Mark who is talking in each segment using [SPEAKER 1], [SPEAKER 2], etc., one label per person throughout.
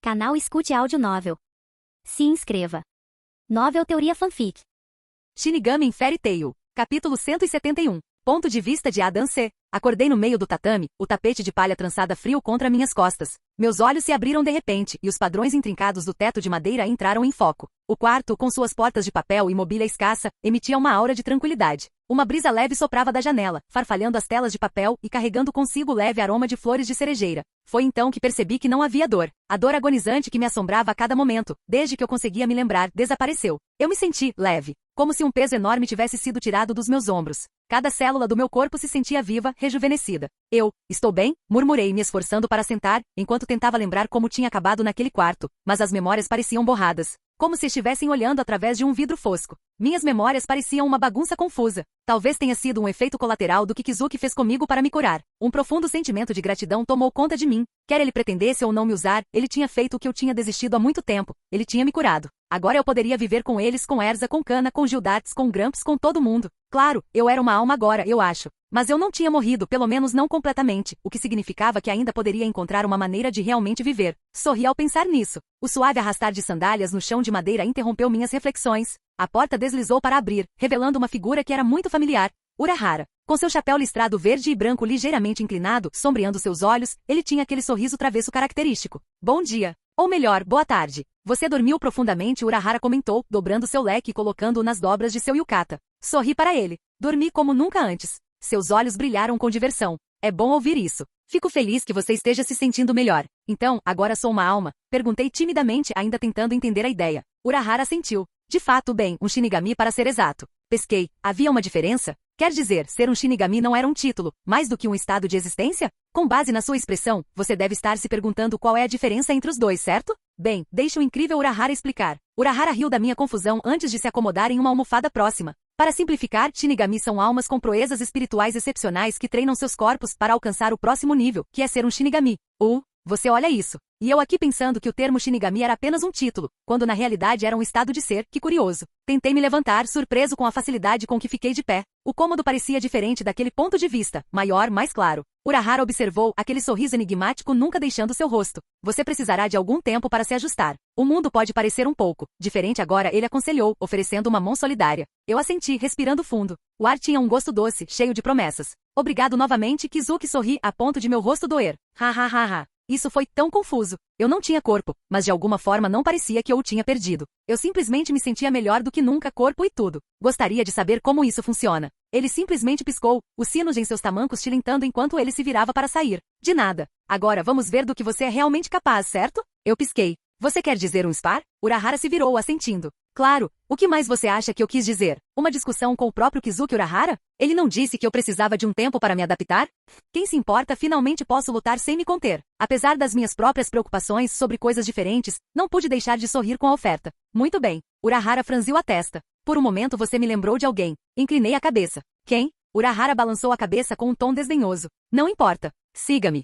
[SPEAKER 1] Canal Escute Áudio Novel. Se inscreva. Novel Teoria Fanfic.
[SPEAKER 2] Shinigami em Fairy Tail. Capítulo 171. Ponto de vista de Adam C. Acordei no meio do tatame, o tapete de palha trançada frio contra minhas costas. Meus olhos se abriram de repente, e os padrões intrincados do teto de madeira entraram em foco. O quarto, com suas portas de papel e mobília escassa, emitia uma aura de tranquilidade. Uma brisa leve soprava da janela, farfalhando as telas de papel e carregando consigo o leve aroma de flores de cerejeira. Foi então que percebi que não havia dor. A dor agonizante que me assombrava a cada momento, desde que eu conseguia me lembrar, desapareceu. Eu me senti leve, como se um peso enorme tivesse sido tirado dos meus ombros. Cada célula do meu corpo se sentia viva, rejuvenescida. Estou bem? Murmurei, me esforçando para sentar, enquanto tentava lembrar como tinha acabado naquele quarto, mas as memórias pareciam borradas. Como se estivessem olhando através de um vidro fosco. Minhas memórias pareciam uma bagunça confusa. Talvez tenha sido um efeito colateral do que Kizuki fez comigo para me curar. Um profundo sentimento de gratidão tomou conta de mim. Quer ele pretendesse ou não me usar, ele tinha feito o que eu tinha desistido há muito tempo. Ele tinha me curado. Agora eu poderia viver com eles, com Erza, com Kana, com Gildarts, com Gramps, com todo mundo. Claro, eu era uma alma agora, eu acho. Mas eu não tinha morrido, pelo menos não completamente, o que significava que ainda poderia encontrar uma maneira de realmente viver. Sorri ao pensar nisso. O suave arrastar de sandálias no chão de madeira interrompeu minhas reflexões. A porta deslizou para abrir, revelando uma figura que era muito familiar. Urahara. Com seu chapéu listrado verde e branco ligeiramente inclinado, sombreando seus olhos, ele tinha aquele sorriso travesso característico. Bom dia. Ou melhor, boa tarde. Você dormiu profundamente, Urahara comentou, dobrando seu leque e colocando-o nas dobras de seu yukata. Sorri para ele. Dormi como nunca antes. Seus olhos brilharam com diversão. É bom ouvir isso. Fico feliz que você esteja se sentindo melhor. Então, agora sou uma alma? Perguntei timidamente, ainda tentando entender a ideia. Urahara assentiu. De fato, bem, um Shinigami para ser exato. Pesquei. Havia uma diferença? Quer dizer, ser um Shinigami não era um título, mais do que um estado de existência? Com base na sua expressão, você deve estar se perguntando qual é a diferença entre os dois, certo? Bem, deixe o incrível Urahara explicar. Urahara riu da minha confusão antes de se acomodar em uma almofada próxima. Para simplificar, Shinigami são almas com proezas espirituais excepcionais que treinam seus corpos para alcançar o próximo nível, que é ser um Shinigami. Você olha isso. E eu aqui pensando que o termo Shinigami era apenas um título, quando na realidade era um estado de ser, que curioso. Tentei me levantar, surpreso com a facilidade com que fiquei de pé. O cômodo parecia diferente daquele ponto de vista, maior, mais claro. Urahara observou, aquele sorriso enigmático nunca deixando seu rosto. Você precisará de algum tempo para se ajustar. O mundo pode parecer um pouco diferente agora, ele aconselhou, oferecendo uma mão solidária. Eu assenti, respirando fundo. O ar tinha um gosto doce, cheio de promessas. Obrigado novamente, Kizuki sorri, a ponto de meu rosto doer. Ha. Isso foi tão confuso. Eu não tinha corpo, mas de alguma forma não parecia que eu o tinha perdido. Eu simplesmente me sentia melhor do que nunca, corpo e tudo. Gostaria de saber como isso funciona. Ele simplesmente piscou, os sinos em seus tamancos tilintando enquanto ele se virava para sair. De nada. Agora vamos ver do que você é realmente capaz, certo? Eu pisquei. Você quer dizer um spar? Urahara se virou, assentindo. Claro. O que mais você acha que eu quis dizer? Uma discussão com o próprio Kizuki Urahara? Ele não disse que eu precisava de um tempo para me adaptar? Quem se importa, finalmente posso lutar sem me conter. Apesar das minhas próprias preocupações sobre coisas diferentes, não pude deixar de sorrir com a oferta. Muito bem. Urahara franziu a testa. Por um momento você me lembrou de alguém. Inclinei a cabeça. Quem? Urahara balançou a cabeça com um tom desdenhoso. Não importa. Siga-me.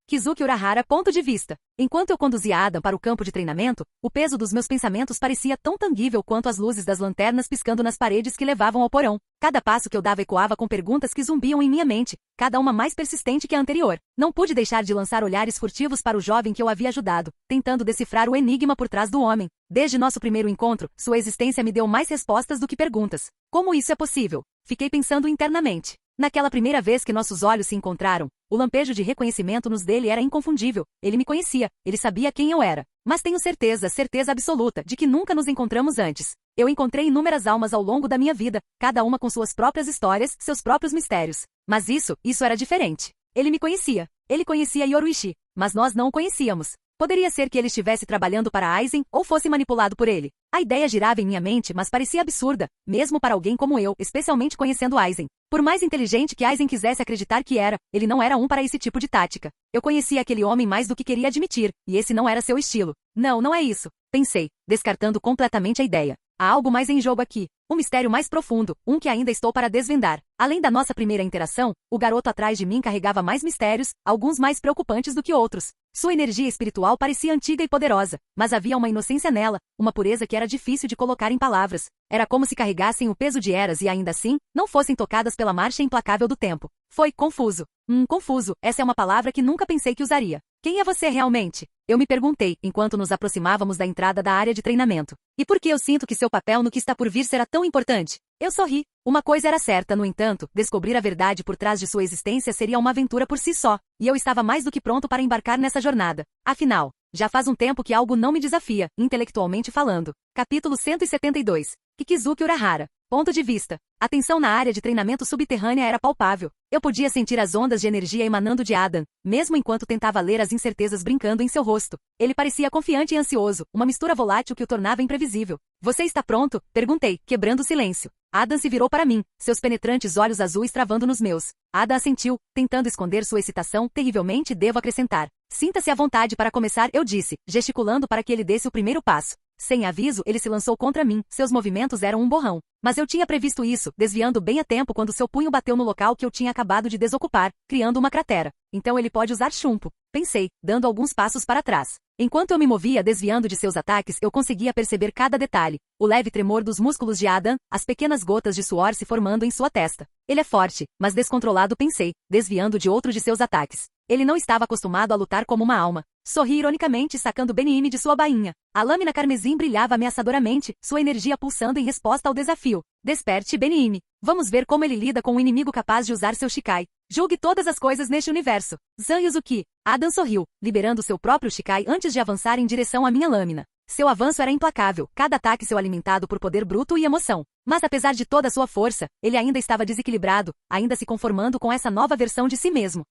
[SPEAKER 2] Kizuki Urahara, ponto de vista. Enquanto eu conduzia Adam para o campo de treinamento, o peso dos meus pensamentos parecia tão tangível quanto as luzes das lanternas piscando nas paredes que levavam ao porão. Cada passo que eu dava ecoava com perguntas que zumbiam em minha mente, cada uma mais persistente que a anterior. Não pude deixar de lançar olhares furtivos para o jovem que eu havia ajudado, tentando decifrar o enigma por trás do homem. Desde nosso primeiro encontro, sua existência me deu mais respostas do que perguntas. Como isso é possível? Fiquei pensando internamente. Naquela primeira vez que nossos olhos se encontraram, o lampejo de reconhecimento nos dele era inconfundível. Ele me conhecia, ele sabia quem eu era. Mas tenho certeza absoluta, de que nunca nos encontramos antes. Eu encontrei inúmeras almas ao longo da minha vida, cada uma com suas próprias histórias, seus próprios mistérios. Mas isso era diferente. Ele me conhecia. Ele conhecia Yoruichi, mas nós não o conhecíamos. Poderia ser que ele estivesse trabalhando para Aizen, ou fosse manipulado por ele. A ideia girava em minha mente, mas parecia absurda, mesmo para alguém como eu, especialmente conhecendo Aizen. Por mais inteligente que Aizen quisesse acreditar que era, ele não era um para esse tipo de tática. Eu conhecia aquele homem mais do que queria admitir, e esse não era seu estilo. Não é isso. Pensei, descartando completamente a ideia. Há algo mais em jogo aqui. Um mistério mais profundo, um que ainda estou para desvendar. Além da nossa primeira interação, o garoto atrás de mim carregava mais mistérios, alguns mais preocupantes do que outros. Sua energia espiritual parecia antiga e poderosa, mas havia uma inocência nela, uma pureza que era difícil de colocar em palavras. Era como se carregassem o peso de eras e ainda assim, não fossem tocadas pela marcha implacável do tempo. Foi confuso. Confuso, essa é uma palavra que nunca pensei que usaria. Quem é você realmente? Eu me perguntei, enquanto nos aproximávamos da entrada da área de treinamento. E por que eu sinto que seu papel no que está por vir será tão importante? Eu sorri. Uma coisa era certa, no entanto, descobrir a verdade por trás de sua existência seria uma aventura por si só, e eu estava mais do que pronto para embarcar nessa jornada. Afinal, já faz um tempo que algo não me desafia, intelectualmente falando. Capítulo 172. Kikizuki Urahara. Ponto de vista. A tensão na área de treinamento subterrânea era palpável. Eu podia sentir as ondas de energia emanando de Adam, mesmo enquanto tentava ler as incertezas brincando em seu rosto. Ele parecia confiante e ansioso, uma mistura volátil que o tornava imprevisível. Você está pronto? Perguntei, quebrando o silêncio. Adam se virou para mim, seus penetrantes olhos azuis travando nos meus. Adam assentiu, tentando esconder sua excitação, terrivelmente devo acrescentar. Sinta-se à vontade para começar, eu disse, gesticulando para que ele desse o primeiro passo. Sem aviso, ele se lançou contra mim, seus movimentos eram um borrão. Mas eu tinha previsto isso, desviando bem a tempo quando seu punho bateu no local que eu tinha acabado de desocupar, criando uma cratera. Então ele pode usar chumbo. Pensei, dando alguns passos para trás. Enquanto eu me movia desviando de seus ataques, eu conseguia perceber cada detalhe. O leve tremor dos músculos de Adam, as pequenas gotas de suor se formando em sua testa. Ele é forte, mas descontrolado, pensei, desviando de outro de seus ataques. Ele não estava acostumado a lutar como uma alma. Sorri ironicamente, sacando Benihime de sua bainha. A lâmina carmesim brilhava ameaçadoramente, sua energia pulsando em resposta ao desafio. Desperte, Benihime. Vamos ver como ele lida com um inimigo capaz de usar seu Shikai. Julgue todas as coisas neste universo. Zan Yuzuki. Adam sorriu, liberando seu próprio Shikai antes de avançar em direção à minha lâmina. Seu avanço era implacável, cada ataque seu alimentado por poder bruto e emoção. Mas apesar de toda a sua força, ele ainda estava desequilibrado, ainda se conformando com essa nova versão de si mesmo.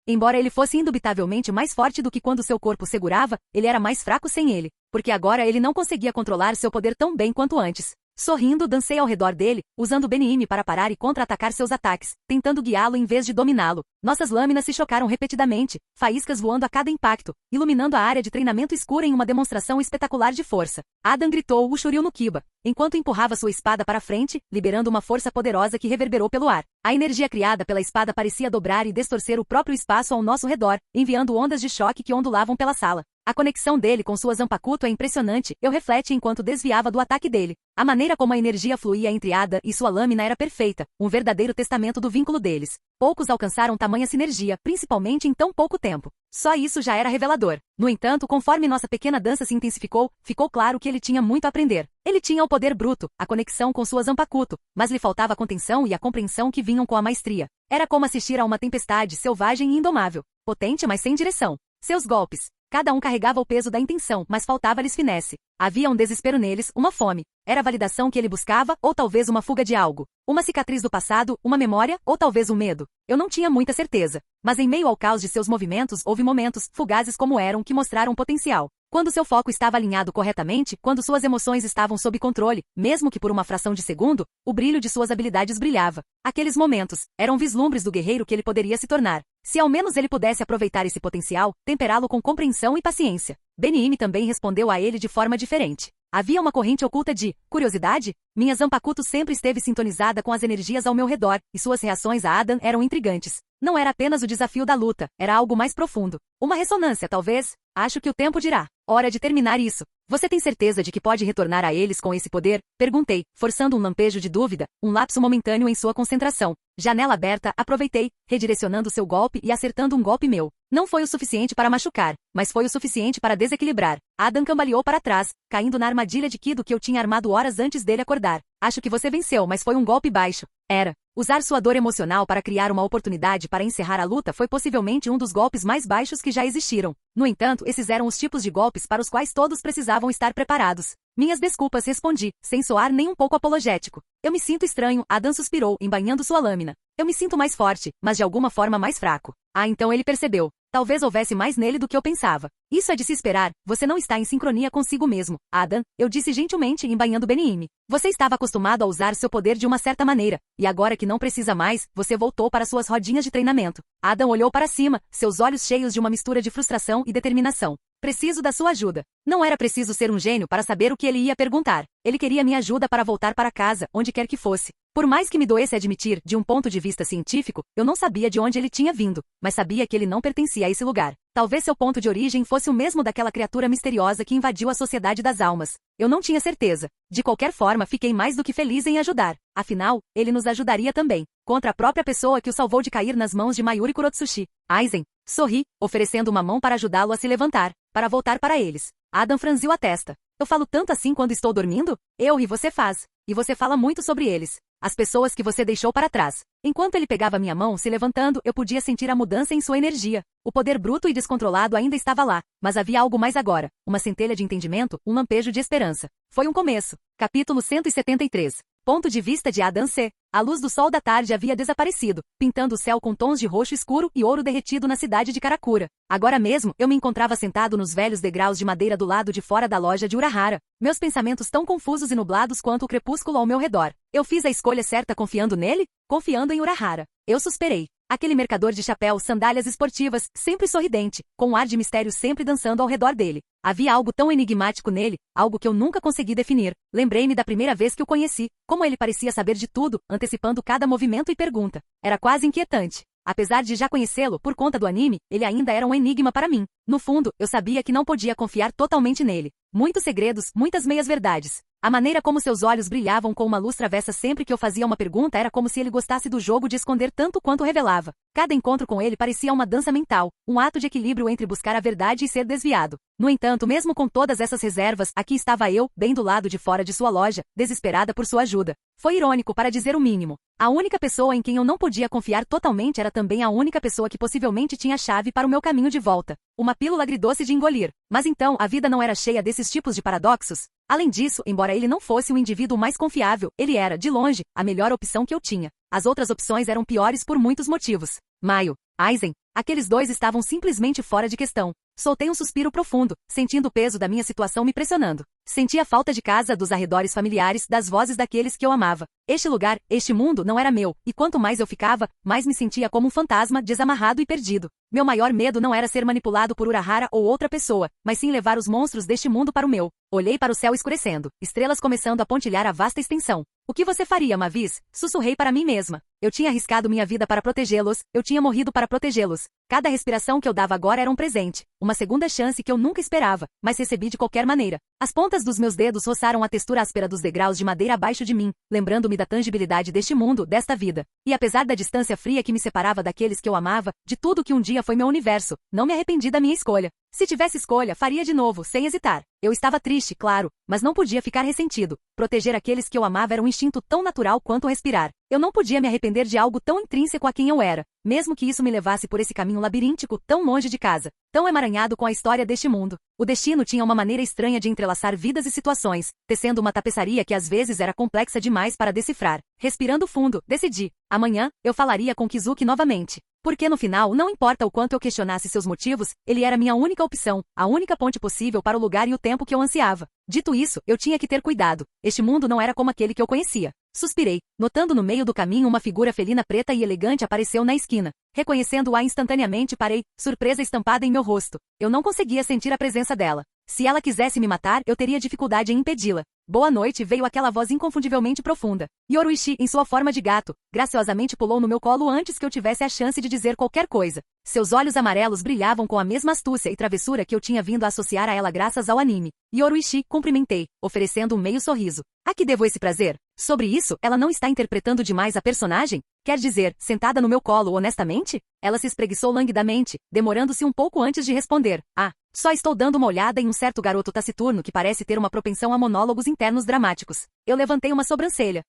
[SPEAKER 2] Embora ele fosse indubitavelmente mais forte do que quando seu corpo segurava, ele era mais fraco sem ele, porque agora ele não conseguia controlar seu poder tão bem quanto antes. Sorrindo, dancei ao redor dele, usando Benihime para parar e contra-atacar seus ataques, tentando guiá-lo em vez de dominá-lo. Nossas lâminas se chocaram repetidamente, faíscas voando a cada impacto, iluminando a área de treinamento escura em uma demonstração espetacular de força. Adam gritou o Shuryu no Kiba, enquanto empurrava sua espada para frente, liberando uma força poderosa que reverberou pelo ar. A energia criada pela espada parecia dobrar e distorcer o próprio espaço ao nosso redor, enviando ondas de choque que ondulavam pela sala. A conexão dele com sua Zanpakuto é impressionante, eu refleti enquanto desviava do ataque dele. A maneira como a energia fluía entre Ada e sua lâmina era perfeita, um verdadeiro testamento do vínculo deles. Poucos alcançaram tamanha sinergia, principalmente em tão pouco tempo. Só isso já era revelador. No entanto, conforme nossa pequena dança se intensificou, ficou claro que ele tinha muito a aprender. Ele tinha o poder bruto, a conexão com sua Zanpakuto, mas lhe faltava a contenção e a compreensão que vinham com a maestria. Era como assistir a uma tempestade selvagem e indomável, potente mas sem direção. Seus golpes. Cada um carregava o peso da intenção, mas faltava-lhes finesse. Havia um desespero neles, uma fome. Era a validação que ele buscava, ou talvez uma fuga de algo. Uma cicatriz do passado, uma memória, ou talvez um medo. Eu não tinha muita certeza. Mas em meio ao caos de seus movimentos, houve momentos, fugazes como eram, que mostraram potencial. Quando seu foco estava alinhado corretamente, quando suas emoções estavam sob controle, mesmo que por uma fração de segundo, o brilho de suas habilidades brilhava. Aqueles momentos eram vislumbres do guerreiro que ele poderia se tornar. Se ao menos ele pudesse aproveitar esse potencial, temperá-lo com compreensão e paciência. Benihime também respondeu a ele de forma diferente. Havia uma corrente oculta de curiosidade? Minha Zanpakuto sempre esteve sintonizada com as energias ao meu redor, e suas reações a Adam eram intrigantes. Não era apenas o desafio da luta, era algo mais profundo. Uma ressonância, talvez? Acho que o tempo dirá. Hora de terminar isso. Você tem certeza de que pode retornar a eles com esse poder? Perguntei, forçando um lampejo de dúvida, um lapso momentâneo em sua concentração. Janela aberta, aproveitei, redirecionando seu golpe e acertando um golpe meu. Não foi o suficiente para machucar, mas foi o suficiente para desequilibrar. Adam cambaleou para trás, caindo na armadilha de Kido que eu tinha armado horas antes dele acordar. Acho que você venceu, mas foi um golpe baixo. Era. Usar sua dor emocional para criar uma oportunidade para encerrar a luta foi possivelmente um dos golpes mais baixos que já existiram. No entanto, esses eram os tipos de golpes para os quais todos precisavam estar preparados. Minhas desculpas, respondi, sem soar nem um pouco apologético. Eu me sinto estranho, Adam suspirou, embainhando sua lâmina. Eu me sinto mais forte, mas de alguma forma mais fraco. Ah, então ele percebeu. Talvez houvesse mais nele do que eu pensava. Isso é de se esperar, você não está em sincronia consigo mesmo. Adam, eu disse gentilmente, embainhando Benihime. Você estava acostumado a usar seu poder de uma certa maneira, e agora que não precisa mais, você voltou para suas rodinhas de treinamento. Adam olhou para cima, seus olhos cheios de uma mistura de frustração e determinação. Preciso da sua ajuda. Não era preciso ser um gênio para saber o que ele ia perguntar. Ele queria minha ajuda para voltar para casa, onde quer que fosse. Por mais que me doesse admitir, de um ponto de vista científico, eu não sabia de onde ele tinha vindo, mas sabia que ele não pertencia a esse lugar. Talvez seu ponto de origem fosse o mesmo daquela criatura misteriosa que invadiu a sociedade das almas. Eu não tinha certeza. De qualquer forma, fiquei mais do que feliz em ajudar. Afinal, ele nos ajudaria também. Contra a própria pessoa que o salvou de cair nas mãos de Mayuri Kurotsushi. Aizen, Sorri, oferecendo uma mão para ajudá-lo a se levantar, para voltar para eles. Adam franziu a testa. Eu falo tanto assim quando estou dormindo? Eu e você faz. E você fala muito sobre eles. As pessoas que você deixou para trás. Enquanto ele pegava minha mão se levantando, eu podia sentir a mudança em sua energia. O poder bruto e descontrolado ainda estava lá, mas havia algo mais agora. Uma centelha de entendimento, um lampejo de esperança. Foi um começo. Capítulo 173. Ponto de vista de Adam C. A luz do sol da tarde havia desaparecido, pintando o céu com tons de roxo escuro e ouro derretido na cidade de Karakura. Agora mesmo, eu me encontrava sentado nos velhos degraus de madeira do lado de fora da loja de Urahara, meus pensamentos tão confusos e nublados quanto o crepúsculo ao meu redor. Eu fiz a escolha certa confiando nele? Confiando em Urahara. Eu suspirei. Aquele mercador de chapéu, sandálias esportivas, sempre sorridente, com um ar de mistério sempre dançando ao redor dele. Havia algo tão enigmático nele, algo que eu nunca consegui definir. Lembrei-me da primeira vez que o conheci, como ele parecia saber de tudo, antecipando cada movimento e pergunta. Era quase inquietante. Apesar de já conhecê-lo por conta do anime, ele ainda era um enigma para mim. No fundo, eu sabia que não podia confiar totalmente nele. Muitos segredos, muitas meias-verdades. A maneira como seus olhos brilhavam com uma luz travessa sempre que eu fazia uma pergunta era como se ele gostasse do jogo de esconder tanto quanto revelava. Cada encontro com ele parecia uma dança mental, um ato de equilíbrio entre buscar a verdade e ser desviado. No entanto, mesmo com todas essas reservas, aqui estava eu, bem do lado de fora de sua loja, desesperada por sua ajuda. Foi irônico, para dizer o mínimo. A única pessoa em quem eu não podia confiar totalmente era também a única pessoa que possivelmente tinha a chave para o meu caminho de volta. Uma pílula agridoce de engolir. Mas então, a vida não era cheia desses tipos de paradoxos? Além disso, embora ele não fosse o indivíduo mais confiável, ele era, de longe, a melhor opção que eu tinha. As outras opções eram piores por muitos motivos. Maio, Aizen, aqueles dois estavam simplesmente fora de questão. Soltei um suspiro profundo, sentindo o peso da minha situação me pressionando. Senti a falta de casa, dos arredores familiares, das vozes daqueles que eu amava. Este lugar, este mundo não era meu, e quanto mais eu ficava, mais me sentia como um fantasma, desamarrado e perdido. Meu maior medo não era ser manipulado por Urahara ou outra pessoa, mas sim levar os monstros deste mundo para o meu. Olhei para o céu escurecendo, estrelas começando a pontilhar a vasta extensão. O que você faria, Mavis? Sussurrei para mim mesma. Eu tinha arriscado minha vida para protegê-los, eu tinha morrido para protegê-los. Cada respiração que eu dava agora era um presente, uma segunda chance que eu nunca esperava, mas recebi de qualquer maneira. As pontas dos meus dedos roçaram a textura áspera dos degraus de madeira abaixo de mim, lembrando-me da tangibilidade deste mundo, desta vida. E apesar da distância fria que me separava daqueles que eu amava, de tudo que um dia foi meu universo, não me arrependi da minha escolha. Se tivesse escolha, faria de novo, sem hesitar. Eu estava triste, claro, mas não podia ficar ressentido. Proteger aqueles que eu amava era um instinto tão natural quanto respirar. Eu não podia me arrepender de algo tão intrínseco a quem eu era, mesmo que isso me levasse por esse caminho labiríntico, tão longe de casa, tão emaranhado com a história deste mundo. O destino tinha uma maneira estranha de entrelaçar vidas e situações, tecendo uma tapeçaria que às vezes era complexa demais para decifrar. Respirando fundo, decidi. Amanhã, eu falaria com Kizuki novamente. Porque no final, não importa o quanto eu questionasse seus motivos, ele era minha única opção, a única ponte possível para o lugar e o tempo que eu ansiava. Dito isso, eu tinha que ter cuidado. Este mundo não era como aquele que eu conhecia. Suspirei, notando no meio do caminho uma figura felina preta e elegante apareceu na esquina. Reconhecendo-a instantaneamente parei, surpresa estampada em meu rosto. Eu não conseguia sentir a presença dela. Se ela quisesse me matar, eu teria dificuldade em impedi-la. Boa noite, veio aquela voz inconfundivelmente profunda. Yoruishi, em sua forma de gato, graciosamente pulou no meu colo antes que eu tivesse a chance de dizer qualquer coisa. Seus olhos amarelos brilhavam com a mesma astúcia e travessura que eu tinha vindo a associar a ela graças ao anime. Yoruishi, cumprimentei, oferecendo um meio sorriso. A que devo esse prazer? Sobre isso, ela não está interpretando demais a personagem? Quer dizer, sentada no meu colo honestamente? Ela se espreguiçou languidamente, demorando-se um pouco antes de responder. Ah, só estou dando uma olhada em um certo garoto taciturno que parece ter uma propensão a monólogos internos dramáticos. Eu levantei uma sobrancelha.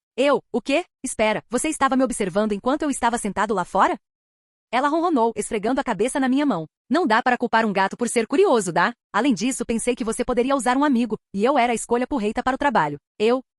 [SPEAKER 2] O quê? Espera, você estava me observando enquanto eu estava sentado lá fora? Ela ronronou, esfregando a cabeça na minha mão. Não dá para culpar um gato por ser curioso, dá? Além disso, pensei que você poderia usar um amigo, e eu era a escolha porreita para o trabalho.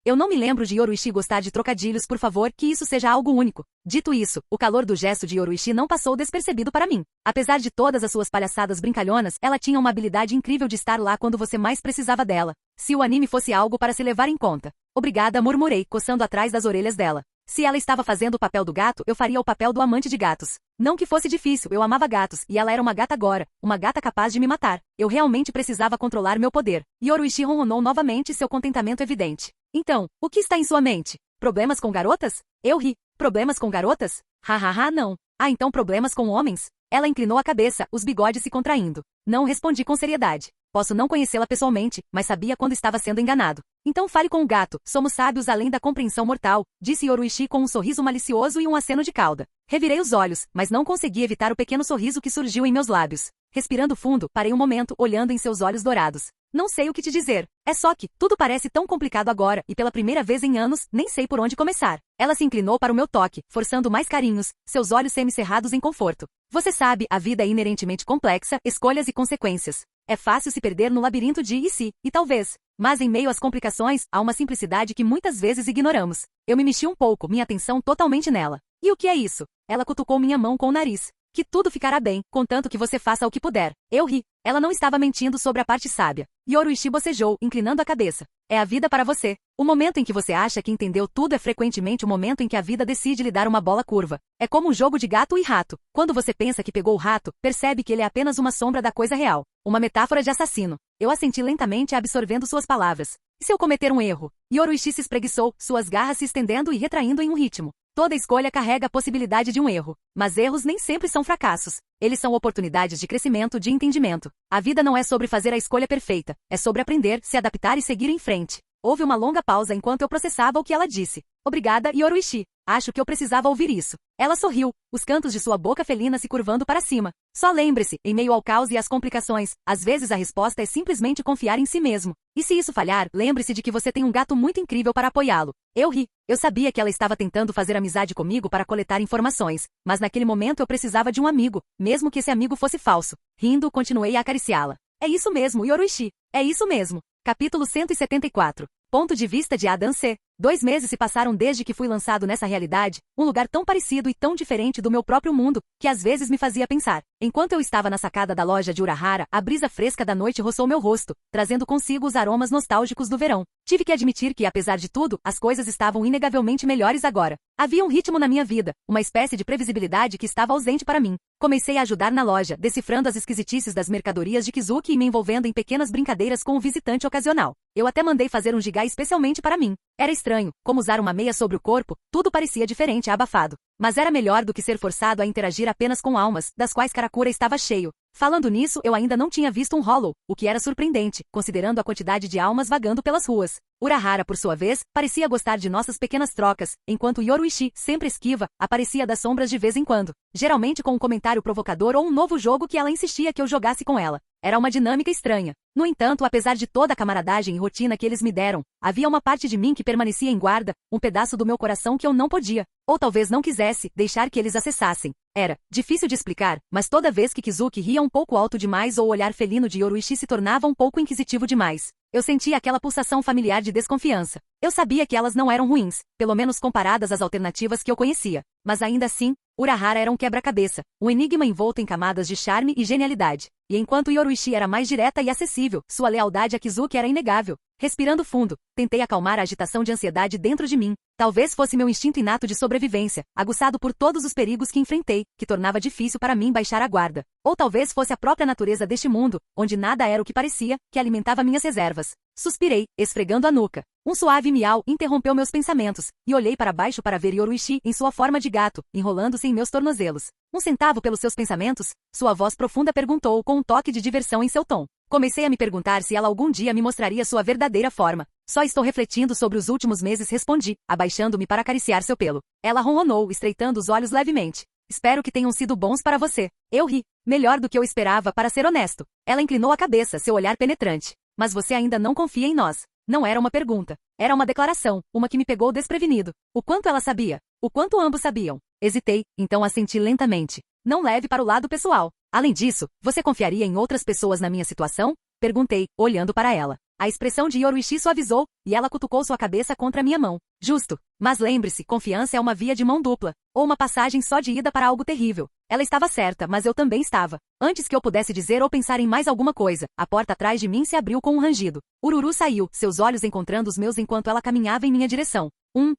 [SPEAKER 2] Eu não me lembro de Yoruishi gostar de trocadilhos, por favor, que isso seja algo único. Dito isso, o calor do gesto de Yoruishi não passou despercebido para mim. Apesar de todas as suas palhaçadas brincalhonas, ela tinha uma habilidade incrível de estar lá quando você mais precisava dela. Se o anime fosse algo para se levar em conta. Obrigada, murmurei, coçando atrás das orelhas dela. Se ela estava fazendo o papel do gato, eu faria o papel do amante de gatos. Não que fosse difícil, eu amava gatos, e ela era uma gata agora, uma gata capaz de me matar. Eu realmente precisava controlar meu poder. Yoruishi ronronou novamente, seu contentamento evidente. Então, o que está em sua mente? Problemas com garotas? Eu ri. Problemas com garotas? Hahaha, não. Ah, então problemas com homens? Ela inclinou a cabeça, os bigodes se contraindo. Não respondi com seriedade. Posso não conhecê-la pessoalmente, mas sabia quando estava sendo enganado. Então fale com o gato, somos sábios além da compreensão mortal, disse Yoruichi com um sorriso malicioso e um aceno de cauda. Revirei os olhos, mas não consegui evitar o pequeno sorriso que surgiu em meus lábios. Respirando fundo, parei um momento, olhando em seus olhos dourados. Não sei o que te dizer. É só que, tudo parece tão complicado agora, e pela primeira vez em anos, nem sei por onde começar. Ela se inclinou para o meu toque, forçando mais carinhos, seus olhos semicerrados em conforto. Você sabe, a vida é inerentemente complexa, escolhas e consequências. É fácil se perder no labirinto de e se, e talvez. Mas em meio às complicações, há uma simplicidade que muitas vezes ignoramos. Eu me mexi um pouco, minha atenção totalmente nela. E o que é isso? Ela cutucou minha mão com o nariz. Que tudo ficará bem, contanto que você faça o que puder. Eu ri. Ela não estava mentindo sobre a parte sábia. Yoruichi bocejou, inclinando a cabeça. É a vida para você. O momento em que você acha que entendeu tudo é frequentemente o momento em que a vida decide lhe dar uma bola curva. É como um jogo de gato e rato. Quando você pensa que pegou o rato, percebe que ele é apenas uma sombra da coisa real. Uma metáfora de assassino. Eu assenti lentamente absorvendo suas palavras. E se eu cometer um erro? Yoruichi se espreguiçou, suas garras se estendendo e retraindo em um ritmo. Toda escolha carrega a possibilidade de um erro. Mas erros nem sempre são fracassos. Eles são oportunidades de crescimento, de entendimento. A vida não é sobre fazer a escolha perfeita. É sobre aprender, se adaptar e seguir em frente. Houve uma longa pausa enquanto eu processava o que ela disse. Obrigada, Yoruichi. Acho que eu precisava ouvir isso. Ela sorriu, os cantos de sua boca felina se curvando para cima. Só lembre-se, em meio ao caos e às complicações, às vezes a resposta é simplesmente confiar em si mesmo. E se isso falhar, lembre-se de que você tem um gato muito incrível para apoiá-lo. Eu ri. Eu sabia que ela estava tentando fazer amizade comigo para coletar informações, mas naquele momento eu precisava de um amigo, mesmo que esse amigo fosse falso. Rindo, continuei a acariciá-la. É isso mesmo, Yoruichi. É isso mesmo. Capítulo 174. Ponto de vista de Adam C. 2 meses se passaram desde que fui lançado nessa realidade, um lugar tão parecido e tão diferente do meu próprio mundo, que às vezes me fazia pensar. Enquanto eu estava na sacada da loja de Urahara, a brisa fresca da noite roçou meu rosto, trazendo consigo os aromas nostálgicos do verão. Tive que admitir que, apesar de tudo, as coisas estavam inegavelmente melhores agora. Havia um ritmo na minha vida, uma espécie de previsibilidade que estava ausente para mim. Comecei a ajudar na loja, decifrando as esquisitices das mercadorias de Kizuki e me envolvendo em pequenas brincadeiras com o visitante ocasional. Eu até mandei fazer um gigá especialmente para mim. Era estranho, como usar uma meia sobre o corpo, tudo parecia diferente e abafado. Mas era melhor do que ser forçado a interagir apenas com almas, das quais Karakura estava cheio. Falando nisso, eu ainda não tinha visto um Hollow, o que era surpreendente, considerando a quantidade de almas vagando pelas ruas. Urahara, por sua vez, parecia gostar de nossas pequenas trocas, enquanto Yoruichi, sempre esquiva, aparecia das sombras de vez em quando, geralmente com um comentário provocador ou um novo jogo que ela insistia que eu jogasse com ela. Era uma dinâmica estranha. No entanto, apesar de toda a camaradagem e rotina que eles me deram, havia uma parte de mim que permanecia em guarda, um pedaço do meu coração que eu não podia, ou talvez não quisesse, deixar que eles acessassem. Era difícil de explicar, mas toda vez que Kizuki ria um pouco alto demais ou o olhar felino de Yoruichi se tornava um pouco inquisitivo demais, eu sentia aquela pulsação familiar de desconfiança. Eu sabia que elas não eram ruins, pelo menos comparadas às alternativas que eu conhecia. Mas ainda assim, Urahara era um quebra-cabeça, um enigma envolto em camadas de charme e genialidade. E enquanto Yoruichi era mais direta e acessível, sua lealdade a Kizuki era inegável. Respirando fundo, tentei acalmar a agitação de ansiedade dentro de mim. Talvez fosse meu instinto inato de sobrevivência, aguçado por todos os perigos que enfrentei, que tornava difícil para mim baixar a guarda. Ou talvez fosse a própria natureza deste mundo, onde nada era o que parecia, que alimentava minhas reservas. Suspirei, esfregando a nuca. Um suave miau interrompeu meus pensamentos, e olhei para baixo para ver Yoruichi em sua forma de gato, enrolando-se em meus tornozelos. 1 centavo pelos seus pensamentos? Sua voz profunda perguntou com um toque de diversão em seu tom. Comecei a me perguntar se ela algum dia me mostraria sua verdadeira forma. Só estou refletindo sobre os últimos meses, respondi, abaixando-me para acariciar seu pelo. Ela ronronou, estreitando os olhos levemente. Espero que tenham sido bons para você. Eu ri. Melhor do que eu esperava, para ser honesto. Ela inclinou a cabeça, seu olhar penetrante. Mas você ainda não confia em nós. Não era uma pergunta. Era uma declaração, uma que me pegou desprevenido. O quanto ela sabia? O quanto ambos sabiam? Hesitei, então assenti lentamente. Não leve para o lado pessoal. Além disso, você confiaria em outras pessoas na minha situação? Perguntei, olhando para ela. A expressão de Yoruichi suavizou, e ela cutucou sua cabeça contra minha mão. Justo. Mas lembre-se, confiança é uma via de mão dupla, ou uma passagem só de ida para algo terrível. Ela estava certa, mas eu também estava. Antes que eu pudesse dizer ou pensar em mais alguma coisa, a porta atrás de mim se abriu com um rangido. Ururu saiu, seus olhos encontrando os meus enquanto ela caminhava em minha direção.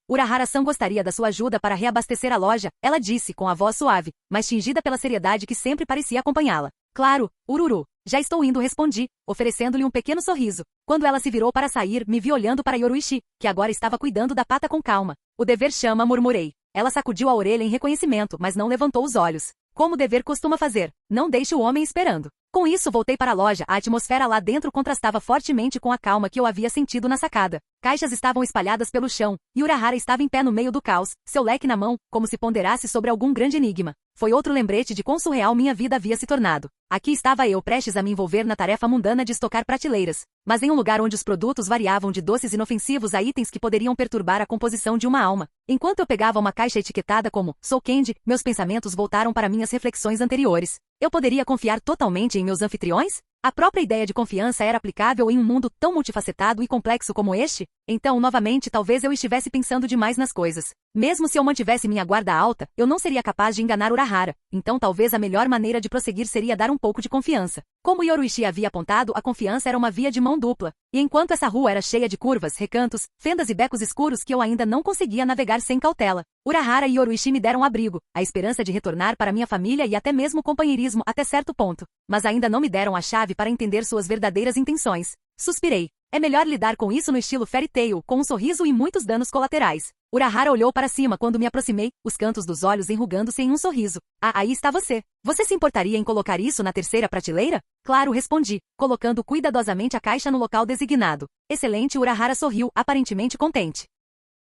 [SPEAKER 2] Urahara-san gostaria da sua ajuda para reabastecer a loja, ela disse com a voz suave, mas tingida pela seriedade que sempre parecia acompanhá-la. Claro, Ururu. Já estou indo, respondi, oferecendo-lhe um pequeno sorriso. Quando ela se virou para sair, me vi olhando para Yoruichi, que agora estava cuidando da pata com calma. O dever chama, murmurei. Ela sacudiu a orelha em reconhecimento, mas não levantou os olhos. Como o dever costuma fazer, não deixe o homem esperando. Com isso voltei para a loja, a atmosfera lá dentro contrastava fortemente com a calma que eu havia sentido na sacada. Caixas estavam espalhadas pelo chão, e Urahara estava em pé no meio do caos, seu leque na mão, como se ponderasse sobre algum grande enigma. Foi outro lembrete de quão surreal minha vida havia se tornado. Aqui estava eu prestes a me envolver na tarefa mundana de estocar prateleiras, mas em um lugar onde os produtos variavam de doces inofensivos a itens que poderiam perturbar a composição de uma alma. Enquanto eu pegava uma caixa etiquetada como Soul Candy, meus pensamentos voltaram para minhas reflexões anteriores. Eu poderia confiar totalmente em meus anfitriões? A própria ideia de confiança era aplicável em um mundo tão multifacetado e complexo como este? Então, novamente, talvez eu estivesse pensando demais nas coisas. Mesmo se eu mantivesse minha guarda alta, eu não seria capaz de enganar Urahara. Então, talvez a melhor maneira de prosseguir seria dar um pouco de confiança. Como Yoruichi havia apontado, a confiança era uma via de mão dupla. E enquanto essa rua era cheia de curvas, recantos, fendas e becos escuros que eu ainda não conseguia navegar sem cautela, Urahara e Yoruichi me deram abrigo, a esperança de retornar para minha família e até mesmo companheirismo até certo ponto. Mas ainda não me deram a chave para entender suas verdadeiras intenções. Suspirei. É melhor lidar com isso no estilo Fairy Tail, com um sorriso e muitos danos colaterais. Urahara olhou para cima quando me aproximei, os cantos dos olhos enrugando-se em um sorriso. Ah, aí está você. Você se importaria em colocar isso na terceira prateleira? Claro, respondi, colocando cuidadosamente a caixa no local designado. Excelente, Urahara sorriu, aparentemente contente.